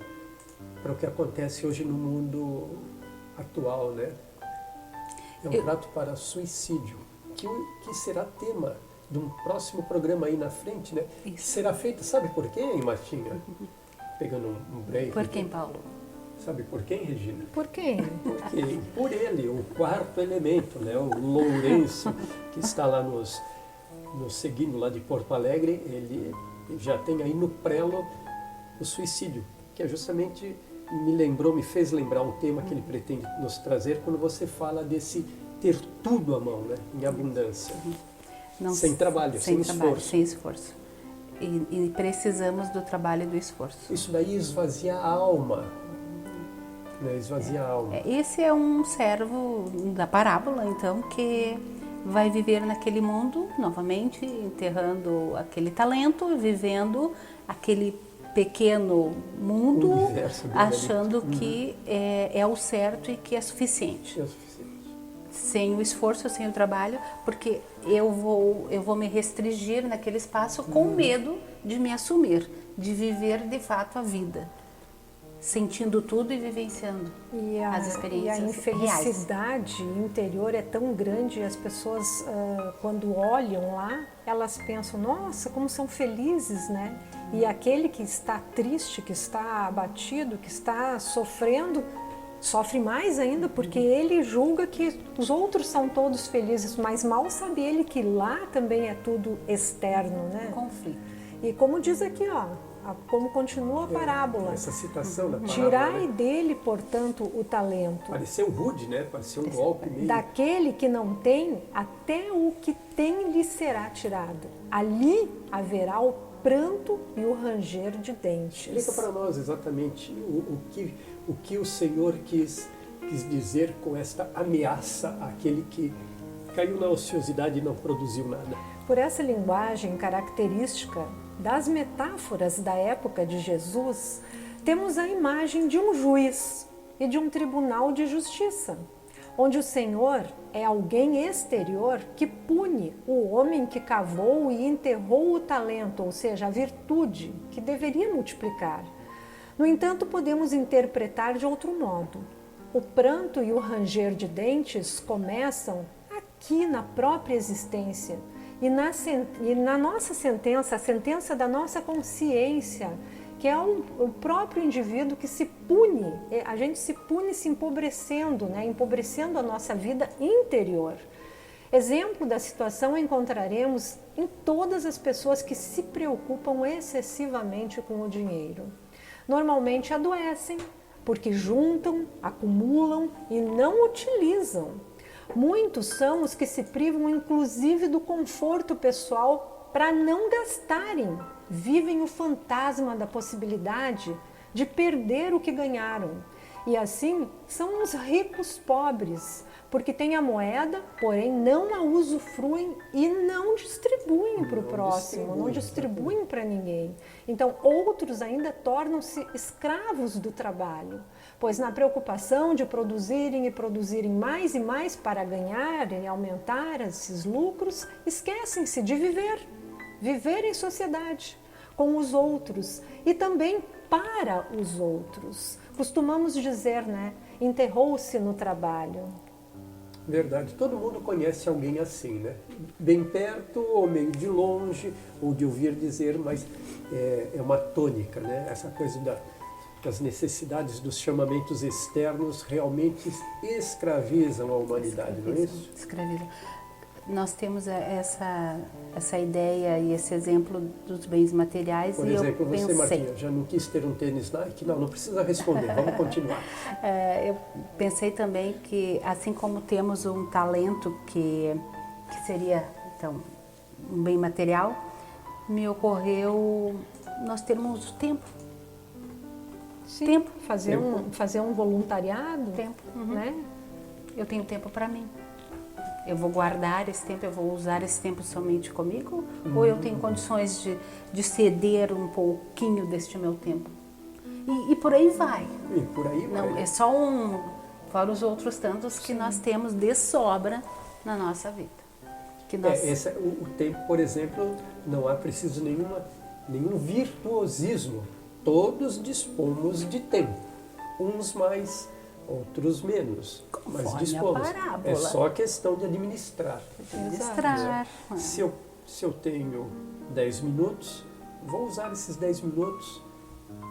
para o que acontece hoje no mundo atual, né? É um prato para suicídio, que será tema de um próximo programa aí na frente, né? Isso. Será feito, sabe por quem, Martinha? Pegando um break. Por quem, Paulo? Sabe por quem, Regina? Por quem? Porque por ele, o quarto elemento, né? O Lourenço, que está lá nos seguindo lá de Porto Alegre, ele já tem aí no prelo o suicídio, que é justamente, me fez lembrar um tema que ele pretende nos trazer quando você fala desse ter tudo à mão, né? Em abundância. Não, sem trabalho, sem esforço. Sem esforço. E precisamos do trabalho e do esforço. Isso daí esvazia a alma. Né? Esvazia a alma. Esse é um servo da parábola, então, que vai viver naquele mundo, novamente, enterrando aquele talento, vivendo aquele pequeno mundo, achando que é o certo e que é suficiente. É o suficiente. Sem o esforço, sem o trabalho, porque eu vou me restringir naquele espaço com medo de me assumir, de viver de fato a vida, sentindo tudo e vivenciando as experiências reais. E a infelicidade interior é tão grande, as pessoas quando olham lá, elas pensam, nossa, como são felizes, né? E aquele que está triste, que está abatido, que está sofrendo, sofre mais ainda, porque ele julga que os outros são todos felizes, mas mal sabe ele que lá também é tudo externo, né? Conflito. E como diz aqui, ó, como continua a parábola. Essa citação da parábola. Tirai né? dele, portanto, o talento. Pareceu rude, né? Pareceu um golpe meio... Daquele que não tem, até o que tem lhe será tirado. Ali haverá o pranto e o ranger de dentes. Explica para nós exatamente o que o Senhor quis dizer com esta ameaça àquele que caiu na ociosidade e não produziu nada. Por essa linguagem característica das metáforas da época de Jesus, temos a imagem de um juiz e de um tribunal de justiça, onde o Senhor é alguém exterior que pune o homem que cavou e enterrou o talento, ou seja, a virtude que deveria multiplicar. No entanto, podemos interpretar de outro modo. O pranto e o ranger de dentes começam aqui na própria existência e na nossa sentença, a sentença da nossa consciência, que é o próprio indivíduo que se pune, a gente se pune se empobrecendo, né? Empobrecendo a nossa vida interior. Exemplo da situação encontraremos em todas as pessoas que se preocupam excessivamente com o dinheiro. Normalmente adoecem, porque juntam, acumulam e não utilizam. Muitos são os que se privam inclusive do conforto pessoal para não gastarem. Vivem o fantasma da possibilidade de perder o que ganharam. E assim são os ricos pobres, porque têm a moeda, porém não a usufruem e não distribuem para o próximo, não distribuem para ninguém. Então outros ainda tornam-se escravos do trabalho, pois na preocupação de produzirem e produzirem mais e mais para ganhar e aumentar esses lucros, esquecem-se de viver em sociedade com os outros e também para os outros. Costumamos dizer, né? Enterrou-se no trabalho. Verdade, todo mundo conhece alguém assim, né? Bem perto ou meio de longe, ou de ouvir dizer, mas é uma tônica, né? Essa coisa das necessidades dos chamamentos externos realmente escravizam a humanidade, não é isso? Escravizam. Nós temos essa ideia e esse exemplo dos bens materiais. Por exemplo, você, Martinha, já não quis ter um tênis Nike? Não precisa responder, vamos continuar. Eu pensei também que, assim como temos um talento que seria, então, um bem material, me ocorreu nós termos tempo. Sim, tempo. Fazer um voluntariado. Tempo. Né? Eu tenho tempo para mim. Eu vou guardar esse tempo, eu vou usar esse tempo somente comigo? Ou eu tenho condições de ceder um pouquinho deste meu tempo? E por aí vai. E por aí vai. Não, é só fora os outros tantos que nós temos de sobra na nossa vida. Que nós... o tempo, por exemplo, não há preciso nenhum virtuosismo. Todos dispomos de tempo. Uns mais, outros menos, mas dispomos. É só questão de administrar. Se eu tenho 10 minutos, vou usar esses 10 minutos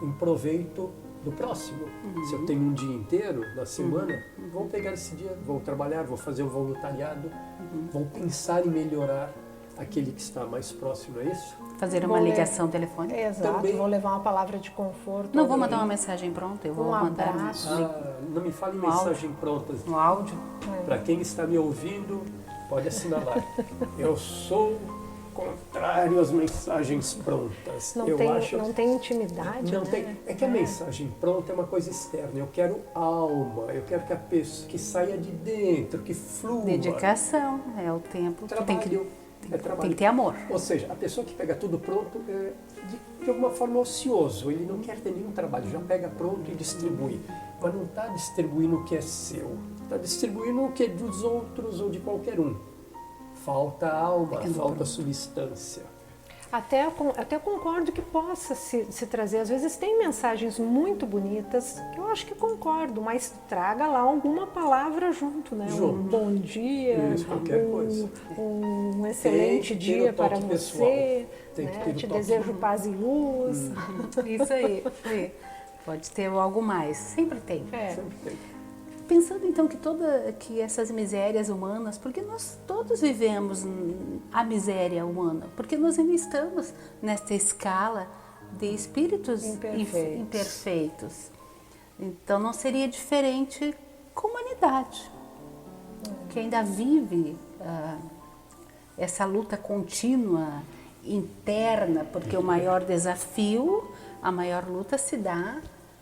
em proveito do próximo. Se eu tenho um dia inteiro na semana, vou pegar esse dia, vou trabalhar, vou fazer um voluntariado, vou pensar em melhorar aquele que está mais próximo, é isso? Fazer uma ligação telefônica. Exato, também. Vou levar uma palavra de conforto. Não vou mandar uma mensagem pronta, eu vou mandar abraço. Não me fale mensagem pronta. Um áudio. Para quem está me ouvindo, pode assinalar. Eu sou contrário às mensagens prontas. Não tem intimidade, não né? tem. É que a mensagem pronta é uma coisa externa. Eu quero alma, eu quero que a pessoa que saia de dentro, que flua. Dedicação, é o tempo. Trabalho. Tem que ter amor. Ou seja, a pessoa que pega tudo pronto é de alguma forma ocioso, ele não quer ter nenhum trabalho, já pega pronto e distribui. Mas não está distribuindo o que é seu, está distribuindo o que é dos outros ou de qualquer um. Falta alma, falta substância. Até concordo que possa se trazer. Às vezes tem mensagens muito bonitas, que eu acho que concordo, mas traga lá alguma palavra junto, né? Um bom dia, um excelente dia para você, né? Te desejo paz e luz. Isso aí. Pode ter algo mais, sempre tem. Sempre tem. Pensando então que essas misérias humanas, porque nós todos vivemos a miséria humana, porque nós ainda estamos nesta escala de espíritos imperfeitos. Então não seria diferente com a humanidade, que ainda vive essa luta contínua, interna, porque o maior desafio, a maior luta se dá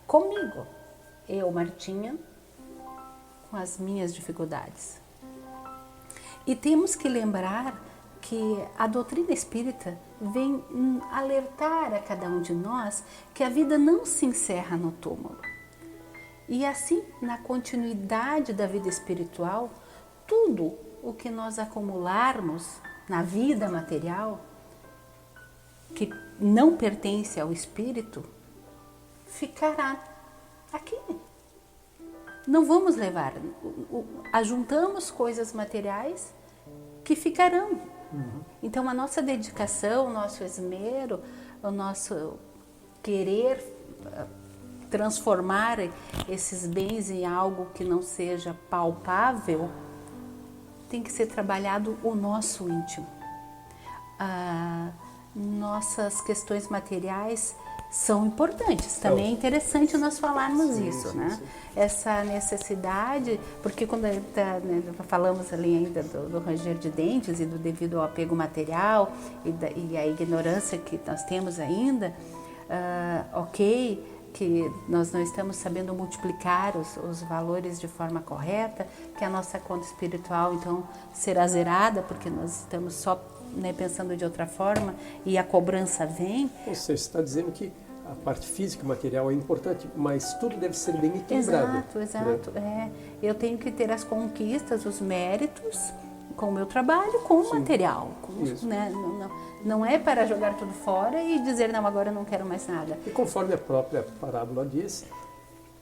comigo, eu, Martinha, com as minhas dificuldades. E temos que lembrar que a doutrina espírita vem alertar a cada um de nós que a vida não se encerra no túmulo. E assim, na continuidade da vida espiritual, tudo o que nós acumularmos na vida material, que não pertence ao espírito, ficará aqui. Não vamos levar. Ajuntamos coisas materiais que ficarão. Então, a nossa dedicação, o nosso esmero, o nosso querer transformar esses bens em algo que não seja palpável, tem que ser trabalhado o nosso íntimo. Nossas questões materiais são importantes. Também é interessante nós falarmos isso, né? Sim. Essa necessidade, porque quando falamos ali ainda do ranger de dentes e do devido ao apego material e a ignorância que nós temos ainda, que nós não estamos sabendo multiplicar os valores de forma correta, que a nossa conta espiritual então será zerada, porque nós estamos só pensando de outra forma e a cobrança vem. Você está dizendo que a parte física e material é importante, mas tudo deve ser bem equilibrado. Exato. Né? Eu tenho que ter as conquistas, os méritos com o meu trabalho, com o material. Né? Não é para jogar tudo fora e dizer, não, agora eu não quero mais nada. E conforme a própria parábola diz,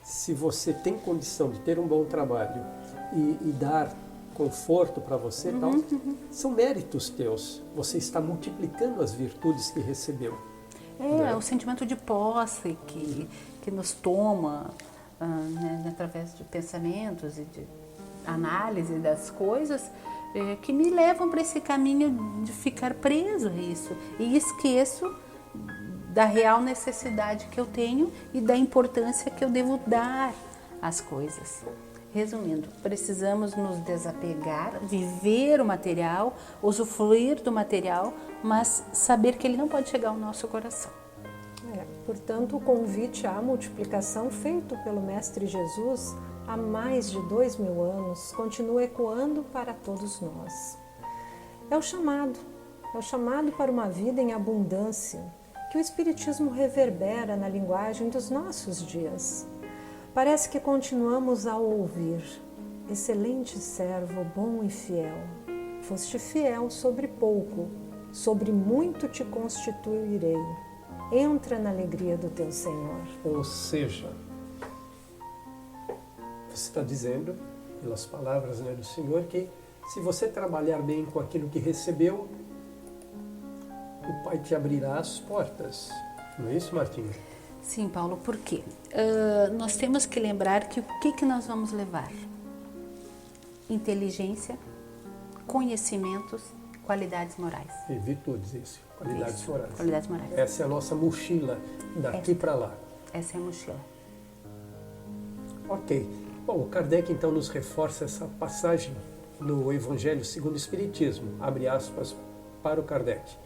se você tem condição de ter um bom trabalho e dar conforto para você, são méritos teus. Você está multiplicando as virtudes que recebeu. Né? O sentimento de posse que nos toma através de pensamentos e de análise das coisas, que me levam para esse caminho de ficar preso a isso. E esqueço da real necessidade que eu tenho e da importância que eu devo dar às coisas. Resumindo, precisamos nos desapegar, viver o material, usufruir do material, mas saber que ele não pode chegar ao nosso coração. Portanto, o convite à multiplicação feito pelo Mestre Jesus há mais de 2000 anos continua ecoando para todos nós. É o chamado para uma vida em abundância que o Espiritismo reverbera na linguagem dos nossos dias. Parece que continuamos a ouvir: excelente servo, bom e fiel. Foste fiel sobre pouco, sobre muito te constituirei. Entra na alegria do teu Senhor. Ou seja, você está dizendo, pelas palavras do Senhor, que se você trabalhar bem com aquilo que recebeu, o Pai te abrirá as portas. Não é isso, Martinha? Sim, Paulo, por quê? Nós temos que lembrar que o que nós vamos levar? Inteligência, conhecimentos, qualidades morais. E virtudes, isso. Qualidades morais. Qualidades morais. Essa é a nossa mochila, daqui para lá. Essa é a mochila. Ok. Bom, Kardec então nos reforça essa passagem no Evangelho segundo o Espiritismo, abre aspas para o Kardec.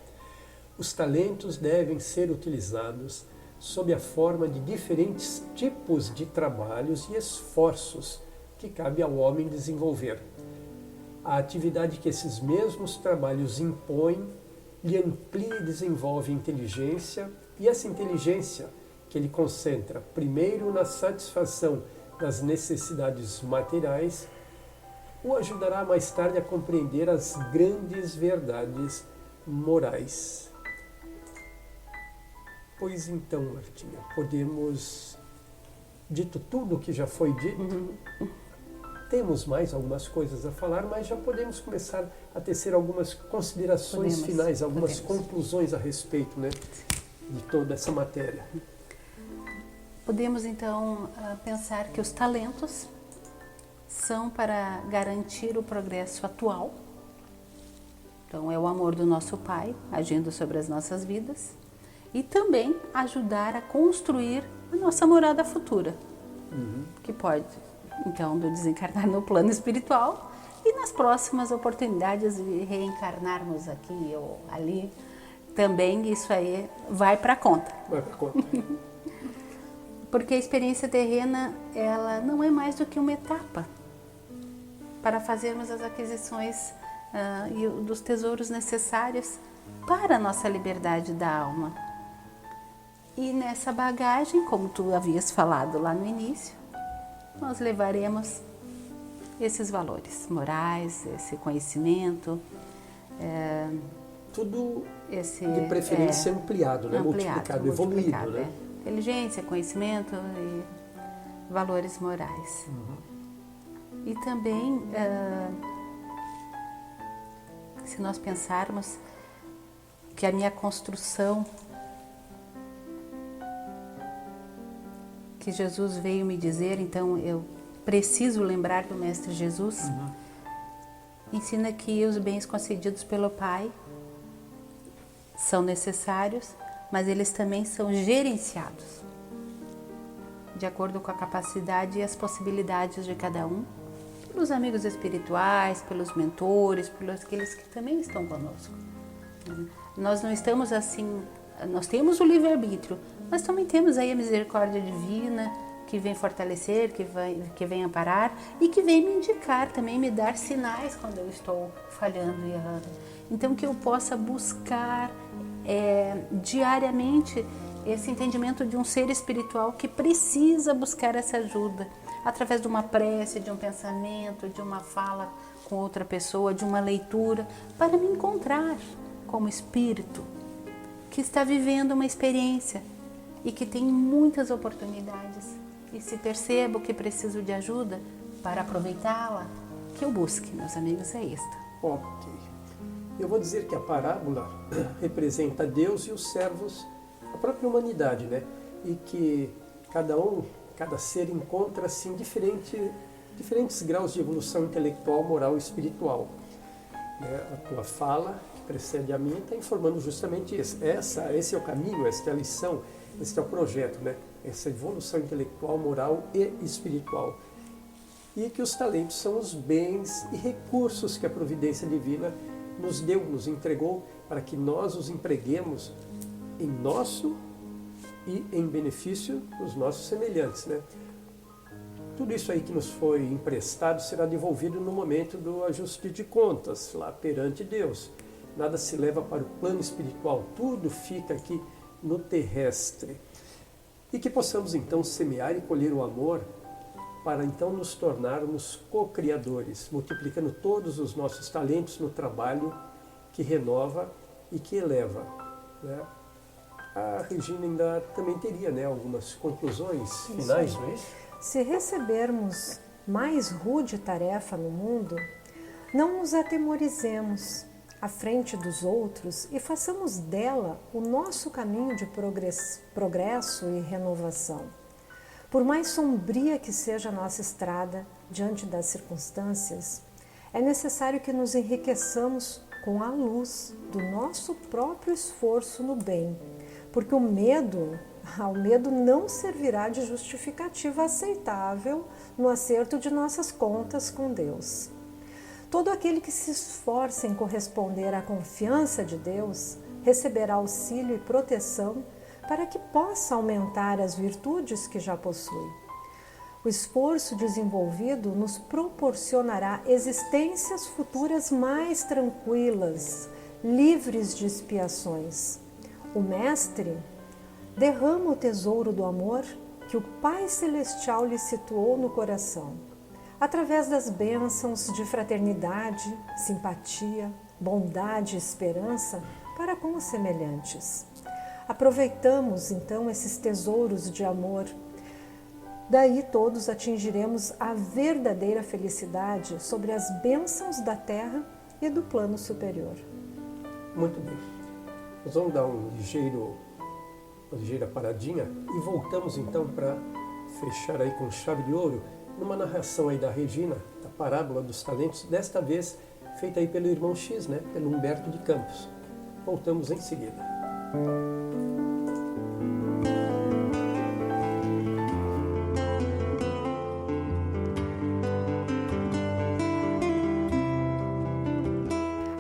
Os talentos devem ser utilizados sob a forma de diferentes tipos de trabalhos e esforços que cabe ao homem desenvolver. A atividade que esses mesmos trabalhos impõem lhe amplia e desenvolve inteligência, e essa inteligência que ele concentra primeiro na satisfação das necessidades materiais, o ajudará mais tarde a compreender as grandes verdades morais. Pois então, Martinha, podemos, dito tudo o que já foi dito, temos mais algumas coisas a falar, mas já podemos começar a tecer algumas considerações finais, algumas conclusões a respeito, né, de toda essa matéria. Podemos então pensar que os talentos são para garantir o progresso atual. Então é o amor do nosso Pai agindo sobre as nossas vidas e também ajudar a construir a nossa morada futura, que pode então do desencarnar no plano espiritual e nas próximas oportunidades de reencarnarmos aqui ou ali, também isso aí vai para a conta. Vai para a conta. Porque a experiência terrena, ela não é mais do que uma etapa para fazermos as aquisições e dos tesouros necessários para a nossa liberdade da alma. E nessa bagagem, como tu havias falado lá no início, nós levaremos esses valores morais, esse conhecimento. Tudo de preferência ampliado, né? Multiplicado, evoluído. Né? Inteligência, conhecimento e valores morais. E também, se nós pensarmos que a minha construção, que Jesus veio me dizer, então eu preciso lembrar do Mestre Jesus, ensina que os bens concedidos pelo Pai são necessários, mas eles também são gerenciados de acordo com a capacidade e as possibilidades de cada um, pelos amigos espirituais, pelos mentores, pelos aqueles que também estão conosco. Nós não estamos assim, nós temos o livre-arbítrio, mas também temos aí a misericórdia divina que vem fortalecer, que vem amparar e que vem me indicar, também me dar sinais quando eu estou falhando e errando. Então que eu possa buscar diariamente esse entendimento de um ser espiritual que precisa buscar essa ajuda através de uma prece, de um pensamento, de uma fala com outra pessoa, de uma leitura, para me encontrar como espírito que está vivendo uma experiência e que tem muitas oportunidades. E se percebo que preciso de ajuda para aproveitá-la, que eu busque, meus amigos, é isto. Ok. Eu vou dizer que a parábola representa Deus e os servos, a própria humanidade, né? E que cada ser encontra-se em diferentes graus de evolução intelectual, moral e espiritual. A tua fala, que precede a minha, está informando justamente isso. Esse é o caminho, esta é a lição, esse é o projeto, né? Essa evolução intelectual, moral e espiritual. E que os talentos são os bens e recursos que a providência divina nos deu, nos entregou, para que nós os empreguemos em nosso e em benefício dos nossos semelhantes, né? Tudo isso aí que nos foi emprestado será devolvido no momento do ajuste de contas, lá perante Deus. Nada se leva para o plano espiritual, tudo fica aqui no terrestre. E que possamos então semear e colher o amor para então nos tornarmos co-criadores, multiplicando todos os nossos talentos no trabalho que renova e que eleva, né? A Regina ainda também teria, né, algumas conclusões finais, não é isso? Se recebermos mais rude tarefa no mundo, não nos atemorizemos à frente dos outros e façamos dela o nosso caminho de progresso e renovação. Por mais sombria que seja a nossa estrada diante das circunstâncias, é necessário que nos enriqueçamos com a luz do nosso próprio esforço no bem, porque o medo não servirá de justificativa aceitável no acerto de nossas contas com Deus. Todo aquele que se esforça em corresponder à confiança de Deus receberá auxílio e proteção para que possa aumentar as virtudes que já possui. O esforço desenvolvido nos proporcionará existências futuras mais tranquilas, livres de expiações. O Mestre derrama o tesouro do amor que o Pai Celestial lhe situou no coração, através das bênçãos de fraternidade, simpatia, bondade e esperança para com os semelhantes. Aproveitamos então esses tesouros de amor. Daí todos atingiremos a verdadeira felicidade sobre as bênçãos da terra e do plano superior. Muito bem. Nós vamos dar uma ligeira paradinha e voltamos então para fechar aí com chave de ouro numa narração aí da Regina, da parábola dos talentos, desta vez feita aí pelo irmão X, né, pelo Humberto de Campos. Voltamos em seguida.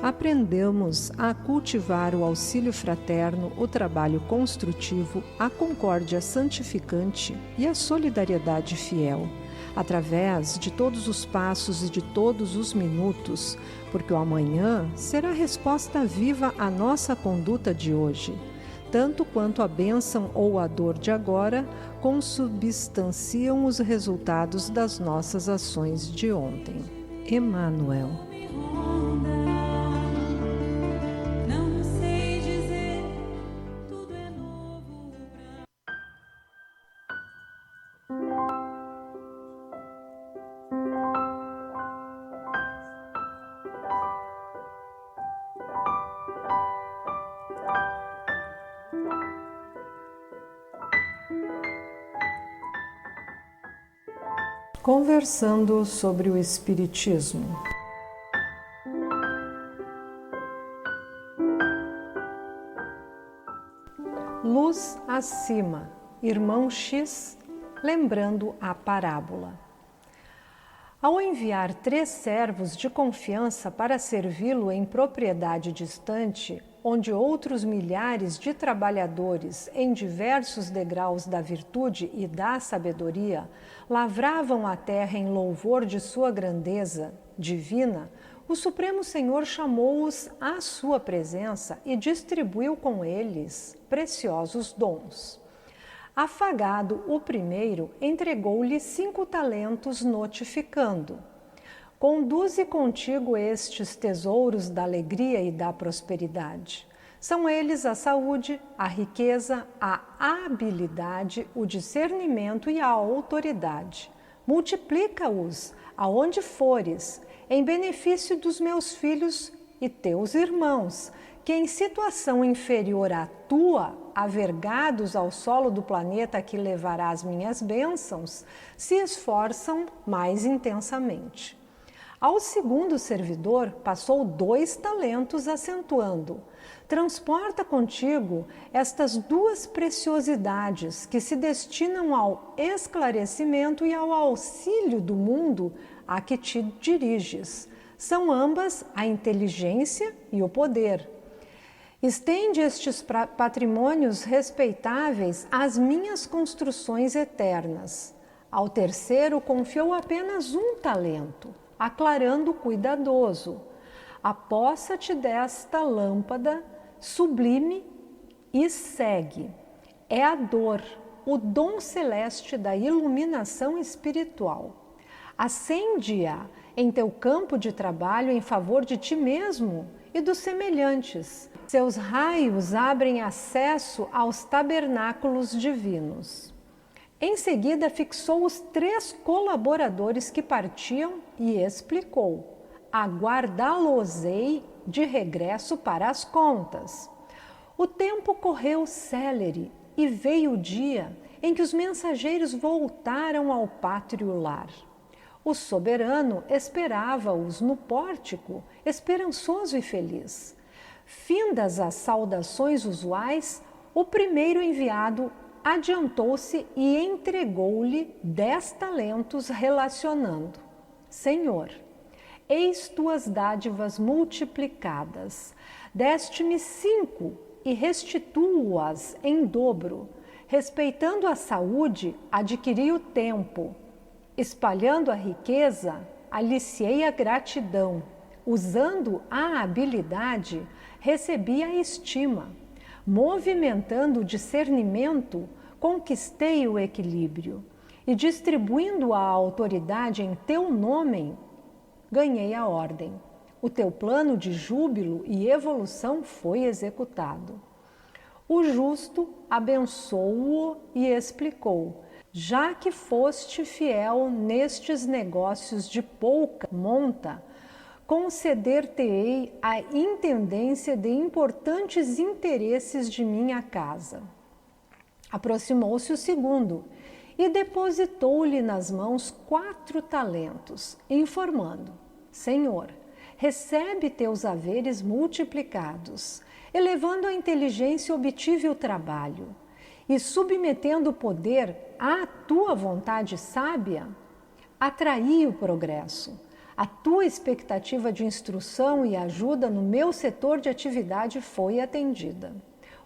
Aprendamos a cultivar o auxílio fraterno, o trabalho construtivo, a concórdia santificante e a solidariedade fiel, através de todos os passos e de todos os minutos, porque o amanhã será resposta viva à nossa conduta de hoje. tanto quanto a bênção ou a dor de agora consubstanciam os resultados das nossas ações de ontem. Emmanuel. Conversando sobre o Espiritismo. Luz acima, irmão X, lembrando a parábola. Ao enviar 3 servos de confiança para servi-lo em propriedade distante, onde outros milhares de trabalhadores em diversos degraus da virtude e da sabedoria lavravam a terra em louvor de sua grandeza divina, o Supremo Senhor chamou-os à sua presença e distribuiu com eles preciosos dons. Afagado o primeiro, entregou-lhe 5 talentos, notificando: conduze contigo estes tesouros da alegria e da prosperidade. São eles a saúde, a riqueza, a habilidade, o discernimento e a autoridade. Multiplica-os aonde fores, em benefício dos meus filhos e teus irmãos, que em situação inferior à tua, avergados ao solo do planeta que levará as minhas bênçãos, se esforçam mais intensamente. Ao segundo servidor passou 2 talentos, acentuando: transporta contigo estas 2 preciosidades que se destinam ao esclarecimento e ao auxílio do mundo a que te diriges. São ambas a inteligência e o poder. Estende estes patrimônios respeitáveis às minhas construções eternas. Ao terceiro confiou apenas 1 talento, aclarando cuidadoso: apossa-te desta lâmpada sublime e segue. É a dor, o dom celeste da iluminação espiritual. Acende-a em teu campo de trabalho em favor de ti mesmo e dos semelhantes. Seus raios abrem acesso aos tabernáculos divinos. Em seguida, fixou os 3 colaboradores que partiam e explicou: aguardá-los-ei de regresso para as contas. O tempo correu célere e veio o dia em que os mensageiros voltaram ao pátrio lar. O soberano esperava-os no pórtico, esperançoso e feliz. Findas as saudações usuais, o primeiro enviado adiantou-se e entregou-lhe 10 talentos, relacionando: Senhor, eis tuas dádivas multiplicadas. Deste-me 5 e restituo-as em dobro. Respeitando a saúde, adquiri o tempo. Espalhando a riqueza, aliciei a gratidão. Usando a habilidade, recebi a estima. Movimentando o discernimento, conquistei o equilíbrio. E distribuindo a autoridade em teu nome, ganhei a ordem. O teu plano de júbilo e evolução foi executado. O justo abençoou-o e explicou: já que foste fiel nestes negócios de pouca monta, conceder-te-ei a intendência de importantes interesses de minha casa. Aproximou-se o segundo e depositou-lhe nas mãos 4 talentos, informando: Senhor, recebe teus haveres multiplicados. Elevando a inteligência, obtive o trabalho. E submetendo o poder à tua vontade sábia, atraí o progresso. A tua expectativa de instrução e ajuda no meu setor de atividade foi atendida.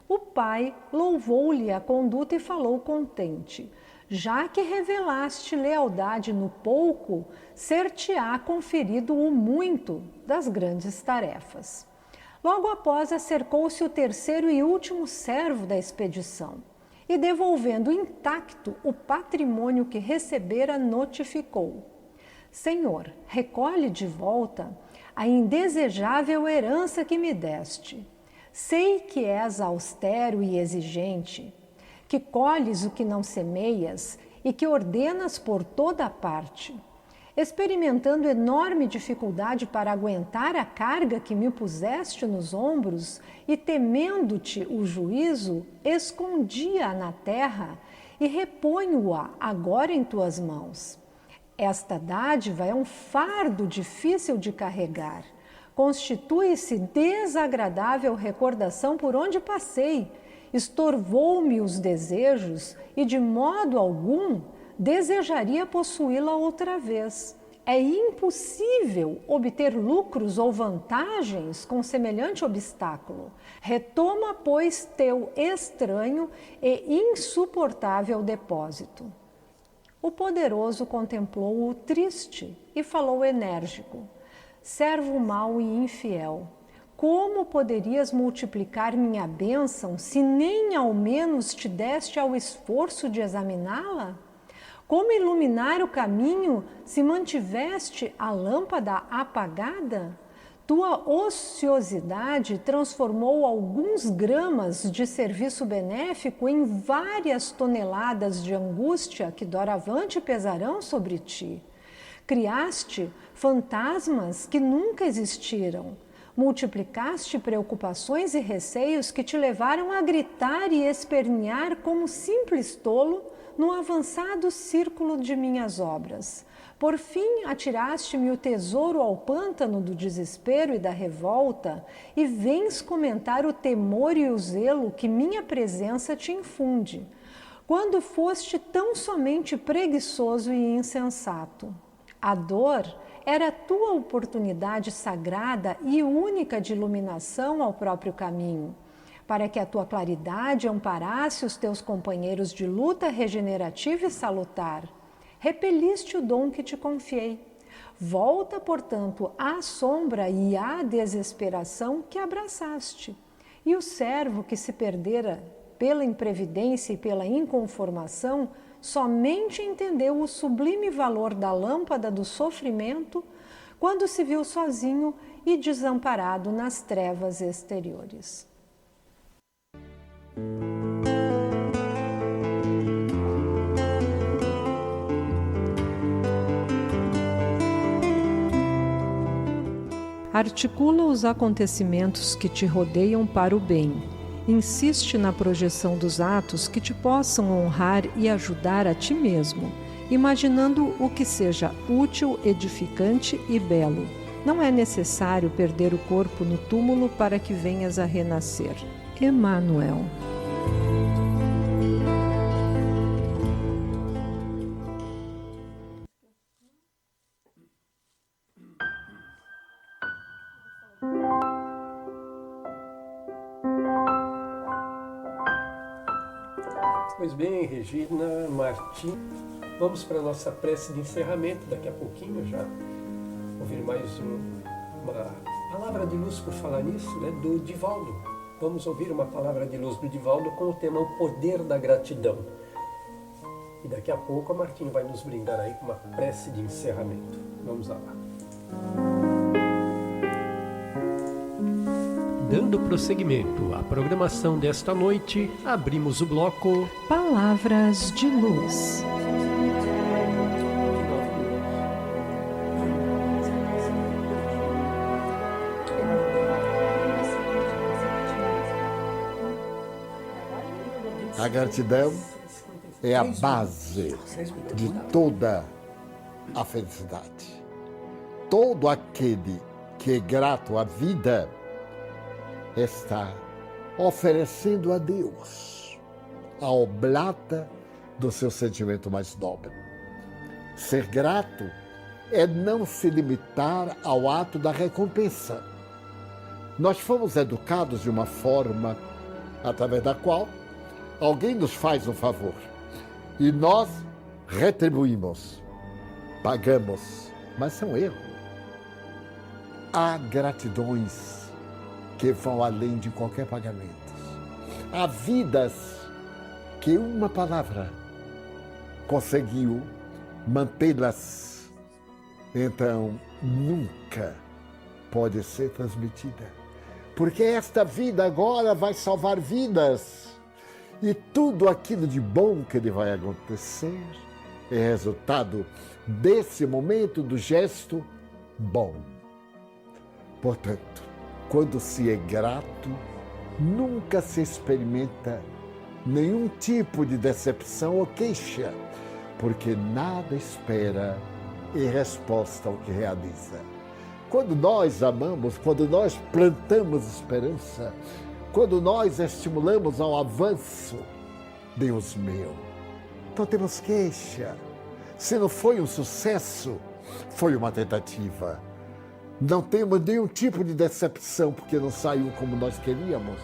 O pai louvou-lhe a conduta e falou contente: já que revelaste lealdade no pouco, ser-te-á conferido o muito das grandes tarefas. Logo após, acercou-se o terceiro e último servo da expedição e, devolvendo intacto o patrimônio que recebera, notificou: Senhor, recolhe de volta a indesejável herança que me deste. Sei que és austero e exigente, que colhes o que não semeias e que ordenas por toda a parte. Experimentando enorme dificuldade para aguentar a carga que me puseste nos ombros e temendo-te o juízo, escondi-a na terra e reponho-a agora em tuas mãos. Esta dádiva é um fardo difícil de carregar. Constitui-se desagradável recordação por onde passei. Estorvou-me os desejos e, de modo algum, desejaria possuí-la outra vez. É impossível obter lucros ou vantagens com semelhante obstáculo. Retoma, pois, teu estranho e insuportável depósito. O poderoso contemplou-o triste e falou enérgico: Servo mau e infiel, como poderias multiplicar minha bênção se nem ao menos te deste ao esforço de examiná-la? Como iluminar o caminho se mantiveste a lâmpada apagada? Tua ociosidade transformou alguns gramas de serviço benéfico em várias toneladas de angústia que doravante pesarão sobre ti. Criaste fantasmas que nunca existiram. Multiplicaste preocupações e receios que te levaram a gritar e espernear como simples tolo no avançado círculo de minhas obras. Por fim, atiraste-me o tesouro ao pântano do desespero e da revolta e vens comentar o temor e o zelo que minha presença te infunde, quando foste tão somente preguiçoso e insensato. A dor era a tua oportunidade sagrada e única de iluminação ao próprio caminho, para que a tua claridade amparasse os teus companheiros de luta regenerativa e salutar. Repeliste o dom que te confiei. Volta, portanto, à sombra e à desesperação que abraçaste. E o servo que se perdera pela imprevidência e pela inconformação somente entendeu o sublime valor da lâmpada do sofrimento quando se viu sozinho e desamparado nas trevas exteriores. Articula os acontecimentos que te rodeiam para o bem. Insiste na projeção dos atos que te possam honrar e ajudar a ti mesmo, imaginando o que seja útil, edificante e belo. Não é necessário perder o corpo no túmulo para que venhas a renascer. Emmanuel. Pois bem, Regina, Martim, vamos para a nossa prece de encerramento daqui a pouquinho já. Ouvir mais uma palavra de luz por falar nisso, né, do Divaldo. Vamos ouvir uma palavra de luz do Divaldo com o tema O Poder da Gratidão. E daqui a pouco a Martim vai nos brindar aí com uma prece de encerramento. Vamos lá. Dando prosseguimento à programação desta noite, abrimos o bloco Palavras de Luz. A gratidão é a base de toda a felicidade. Todo aquele que é grato à vida está oferecendo a Deus a oblata do seu sentimento mais nobre. Ser grato é não se limitar ao ato da recompensa. Nós fomos educados de uma forma através da qual alguém nos faz um favor e nós retribuímos, pagamos, mas são erros. Há gratidões que vão além de qualquer pagamento. Há vidas que uma palavra conseguiu mantê-las, então nunca pode ser transmitida. Porque esta vida agora vai salvar vidas. E tudo aquilo de bom que lhe vai acontecer é resultado desse momento do gesto bom. Portanto, quando se é grato, nunca se experimenta nenhum tipo de decepção ou queixa, porque nada espera em resposta ao que realiza. Quando nós amamos, quando nós plantamos esperança, quando nós estimulamos ao avanço, Deus meu, não temos queixa. Se não foi um sucesso, foi uma tentativa. Não temos nenhum tipo de decepção porque não saiu como nós queríamos.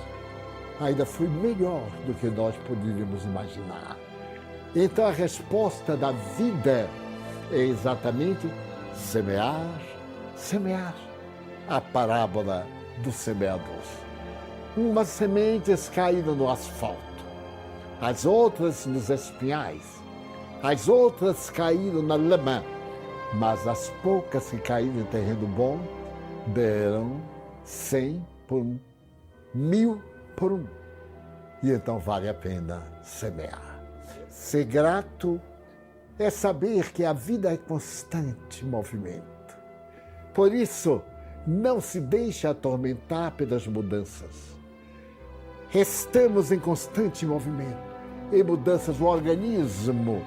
Ainda foi melhor do que nós poderíamos imaginar. Então a resposta da vida é exatamente semear, semear. A parábola do semeador. Umas sementes caíram no asfalto, as outras nos espinhais, as outras caíram na lama, mas as poucas que caíram em terreno bom deram 100 por 1, 1000 por 1. E então vale a pena semear. Ser grato é saber que a vida é constante movimento. Por isso, não se deixe atormentar pelas mudanças. Estamos em constante movimento, em mudanças do organismo.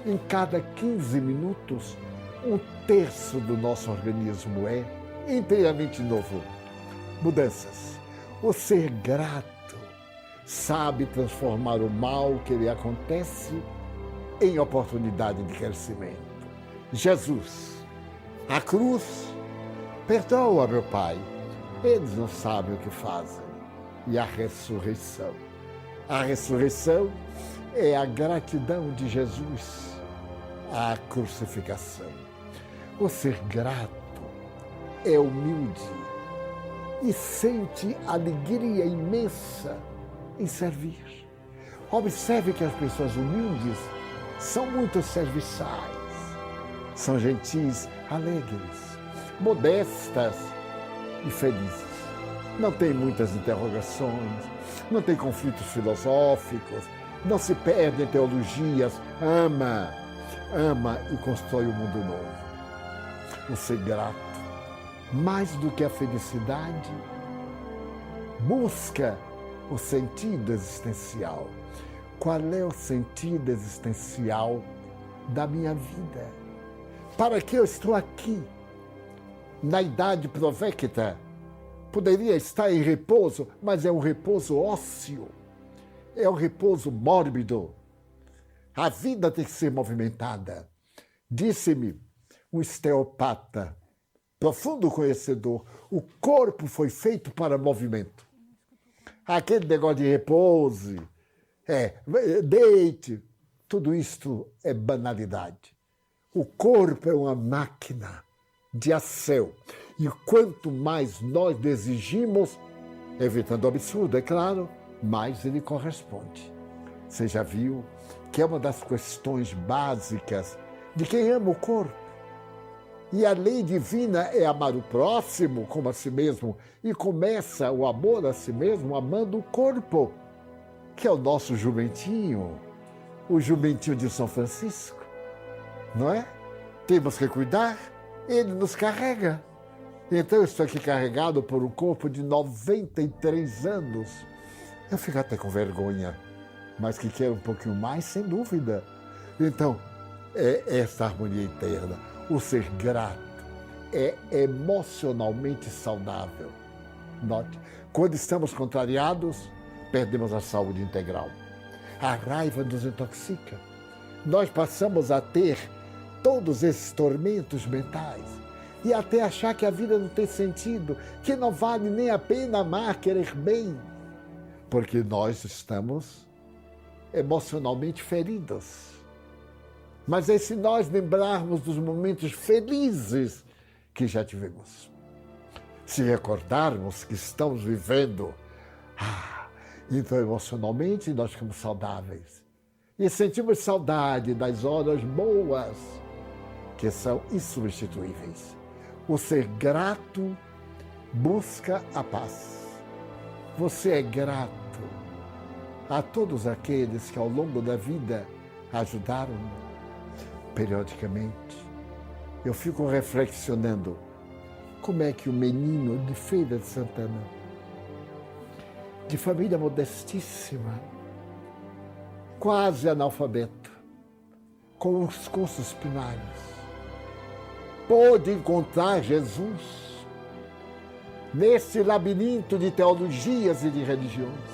Em cada 15 minutos, 1/3 do nosso organismo é inteiramente novo. Mudanças. O ser grato sabe transformar o mal que lhe acontece em oportunidade de crescimento. Jesus, a cruz, perdoa, meu Pai, eles não sabem o que fazem. E a ressurreição. A ressurreição é a gratidão de Jesus à crucificação. O ser grato é humilde e sente alegria imensa em servir. Observe que as pessoas humildes são muito serviçais, são gentis, alegres, modestas e felizes. Não tem muitas interrogações, não tem conflitos filosóficos, não se perde em teologias, ama e constrói um mundo novo. O ser grato, mais do que a felicidade, busca o sentido existencial. Qual é o sentido existencial da minha vida? Para que eu estou aqui, na idade provecta? Poderia estar em repouso, mas é um repouso ósseo, é um repouso mórbido. A vida tem que ser movimentada. Disse-me um osteopata, profundo conhecedor, o corpo foi feito para movimento. Aquele negócio de repouso, deite, tudo isto é banalidade. O corpo é uma máquina de ação. E quanto mais nós exigimos, evitando o absurdo, é claro, mais ele corresponde. Você já viu que é uma das questões básicas de quem ama o corpo. E a lei divina é amar o próximo como a si mesmo. E começa o amor a si mesmo amando o corpo, que é o nosso jumentinho, o jumentinho de São Francisco. Não é? Temos que cuidar, ele nos carrega. Então eu estou aqui carregado por um corpo de 93 anos. Eu fico até com vergonha, mas que quero um pouquinho mais, sem dúvida. Então, é essa harmonia interna. O ser grato é emocionalmente saudável. Note, quando estamos contrariados, perdemos a saúde integral. A raiva nos intoxica. Nós passamos a ter todos esses tormentos mentais e até achar que a vida não tem sentido, que não vale nem a pena amar, querer bem, porque nós estamos emocionalmente feridos. Mas é se nós lembrarmos dos momentos felizes que já tivemos. se recordarmos que estamos vivendo, então emocionalmente nós ficamos saudáveis. E sentimos saudade das horas boas, que são insubstituíveis. O ser grato busca a paz. Você é grato a todos aqueles que ao longo da vida ajudaram periodicamente. Eu fico reflexionando como é que o menino de Feira de Santana, de família modestíssima, quase analfabeto, com os cursos primários, pôde encontrar Jesus nesse labirinto de teologias e de religiões.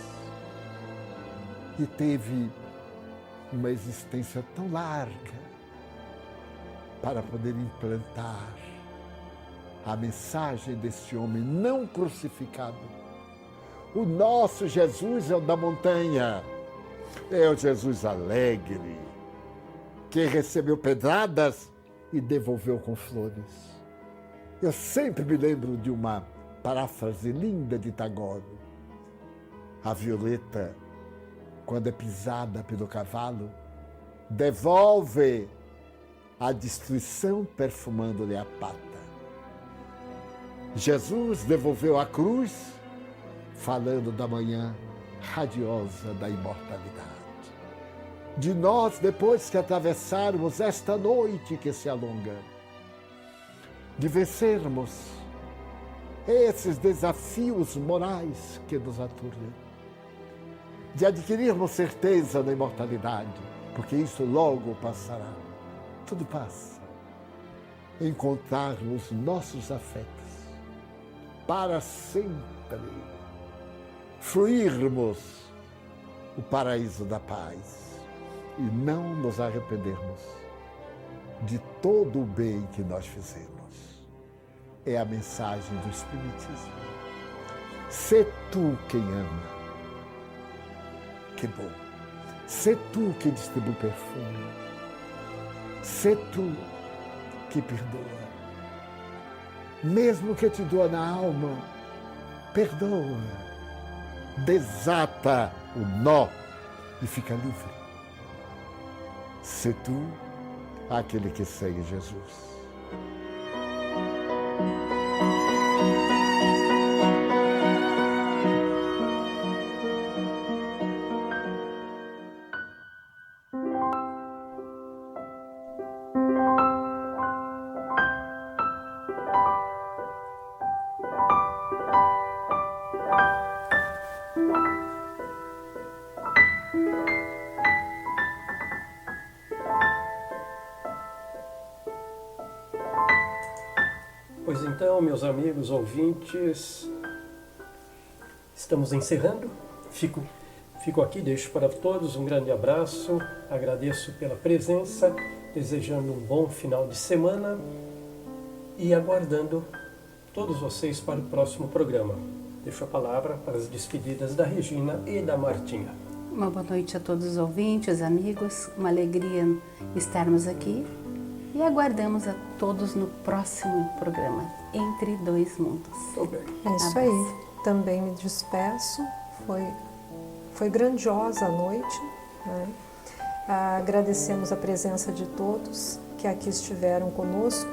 E teve uma existência tão larga para poder implantar a mensagem desse homem não crucificado. O nosso Jesus é o da montanha, é o Jesus alegre, que recebeu pedradas e devolveu com flores. Eu sempre me lembro de uma paráfrase linda de Tagore. A violeta, quando é pisada pelo cavalo, devolve a destruição perfumando-lhe a pata. Jesus devolveu a cruz, falando da manhã radiosa da imortalidade. De nós, depois que atravessarmos esta noite que se alonga, de vencermos esses desafios morais que nos aturdem, de adquirirmos certeza da imortalidade, porque isso logo passará. Tudo passa. Encontrarmos nossos afetos para sempre, fruirmos o paraíso da paz e não nos arrependermos de todo o bem que nós fizemos. É a mensagem do Espiritismo. Sê tu quem ama. Que bom. Sê tu que distribui perfume. Sê tu que perdoa. Mesmo que te doa na alma, perdoa. Desata o nó e fica livre. Sê tu aquele que segue Jesus. Pois então, meus amigos ouvintes, estamos encerrando. Fico aqui, deixo para todos um grande abraço, agradeço pela presença, desejando um bom final de semana e aguardando todos vocês para o próximo programa. Deixo a palavra para as despedidas da Regina e da Martinha. Uma boa noite a todos os ouvintes, amigos, uma alegria estarmos aqui. E aguardamos a todos no próximo programa, Entre Dois Mundos. É isso aí. Também me despeço. Foi grandiosa a noite, né? Agradecemos a presença de todos que aqui estiveram conosco,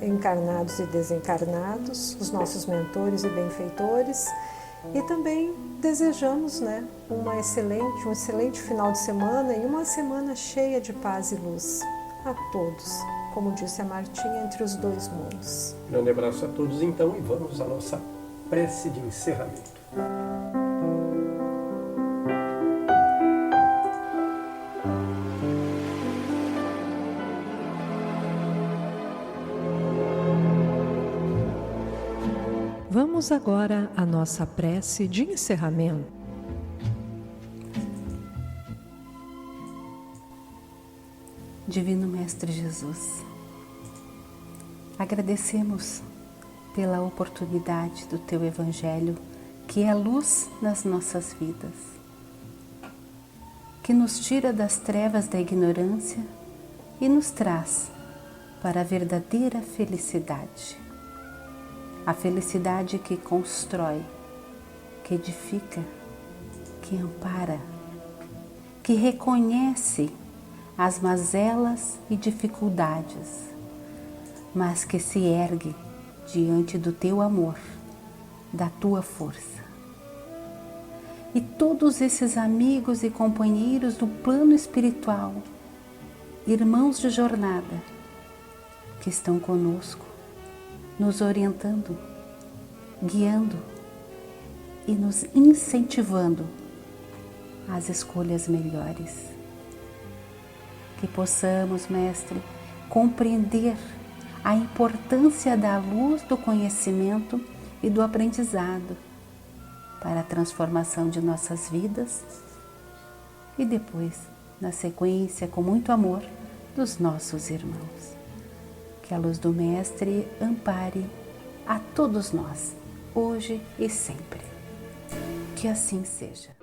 encarnados e desencarnados, os nossos mentores e benfeitores. E também desejamos, né, um excelente final de semana e uma semana cheia de paz e luz a todos. Como disse a Martinha, entre os dois mundos. Grande abraço a todos então e vamos à nossa prece de encerramento. Vamos agora à nossa prece de encerramento. Divino Mestre Jesus, agradecemos pela oportunidade do Teu Evangelho, que é luz nas nossas vidas, que nos tira das trevas da ignorância e nos traz para a verdadeira felicidade. a felicidade que constrói, que edifica, que ampara, que reconhece as mazelas e dificuldades, mas que se ergue diante do teu amor, da tua força. E todos esses amigos e companheiros do plano espiritual, irmãos de jornada, que estão conosco, nos orientando, guiando e nos incentivando às escolhas melhores. Que possamos, Mestre, compreender a importância da luz do conhecimento e do aprendizado para a transformação de nossas vidas e depois, na sequência, com muito amor, dos nossos irmãos. Que a luz do Mestre ampare a todos nós, hoje e sempre. Que assim seja.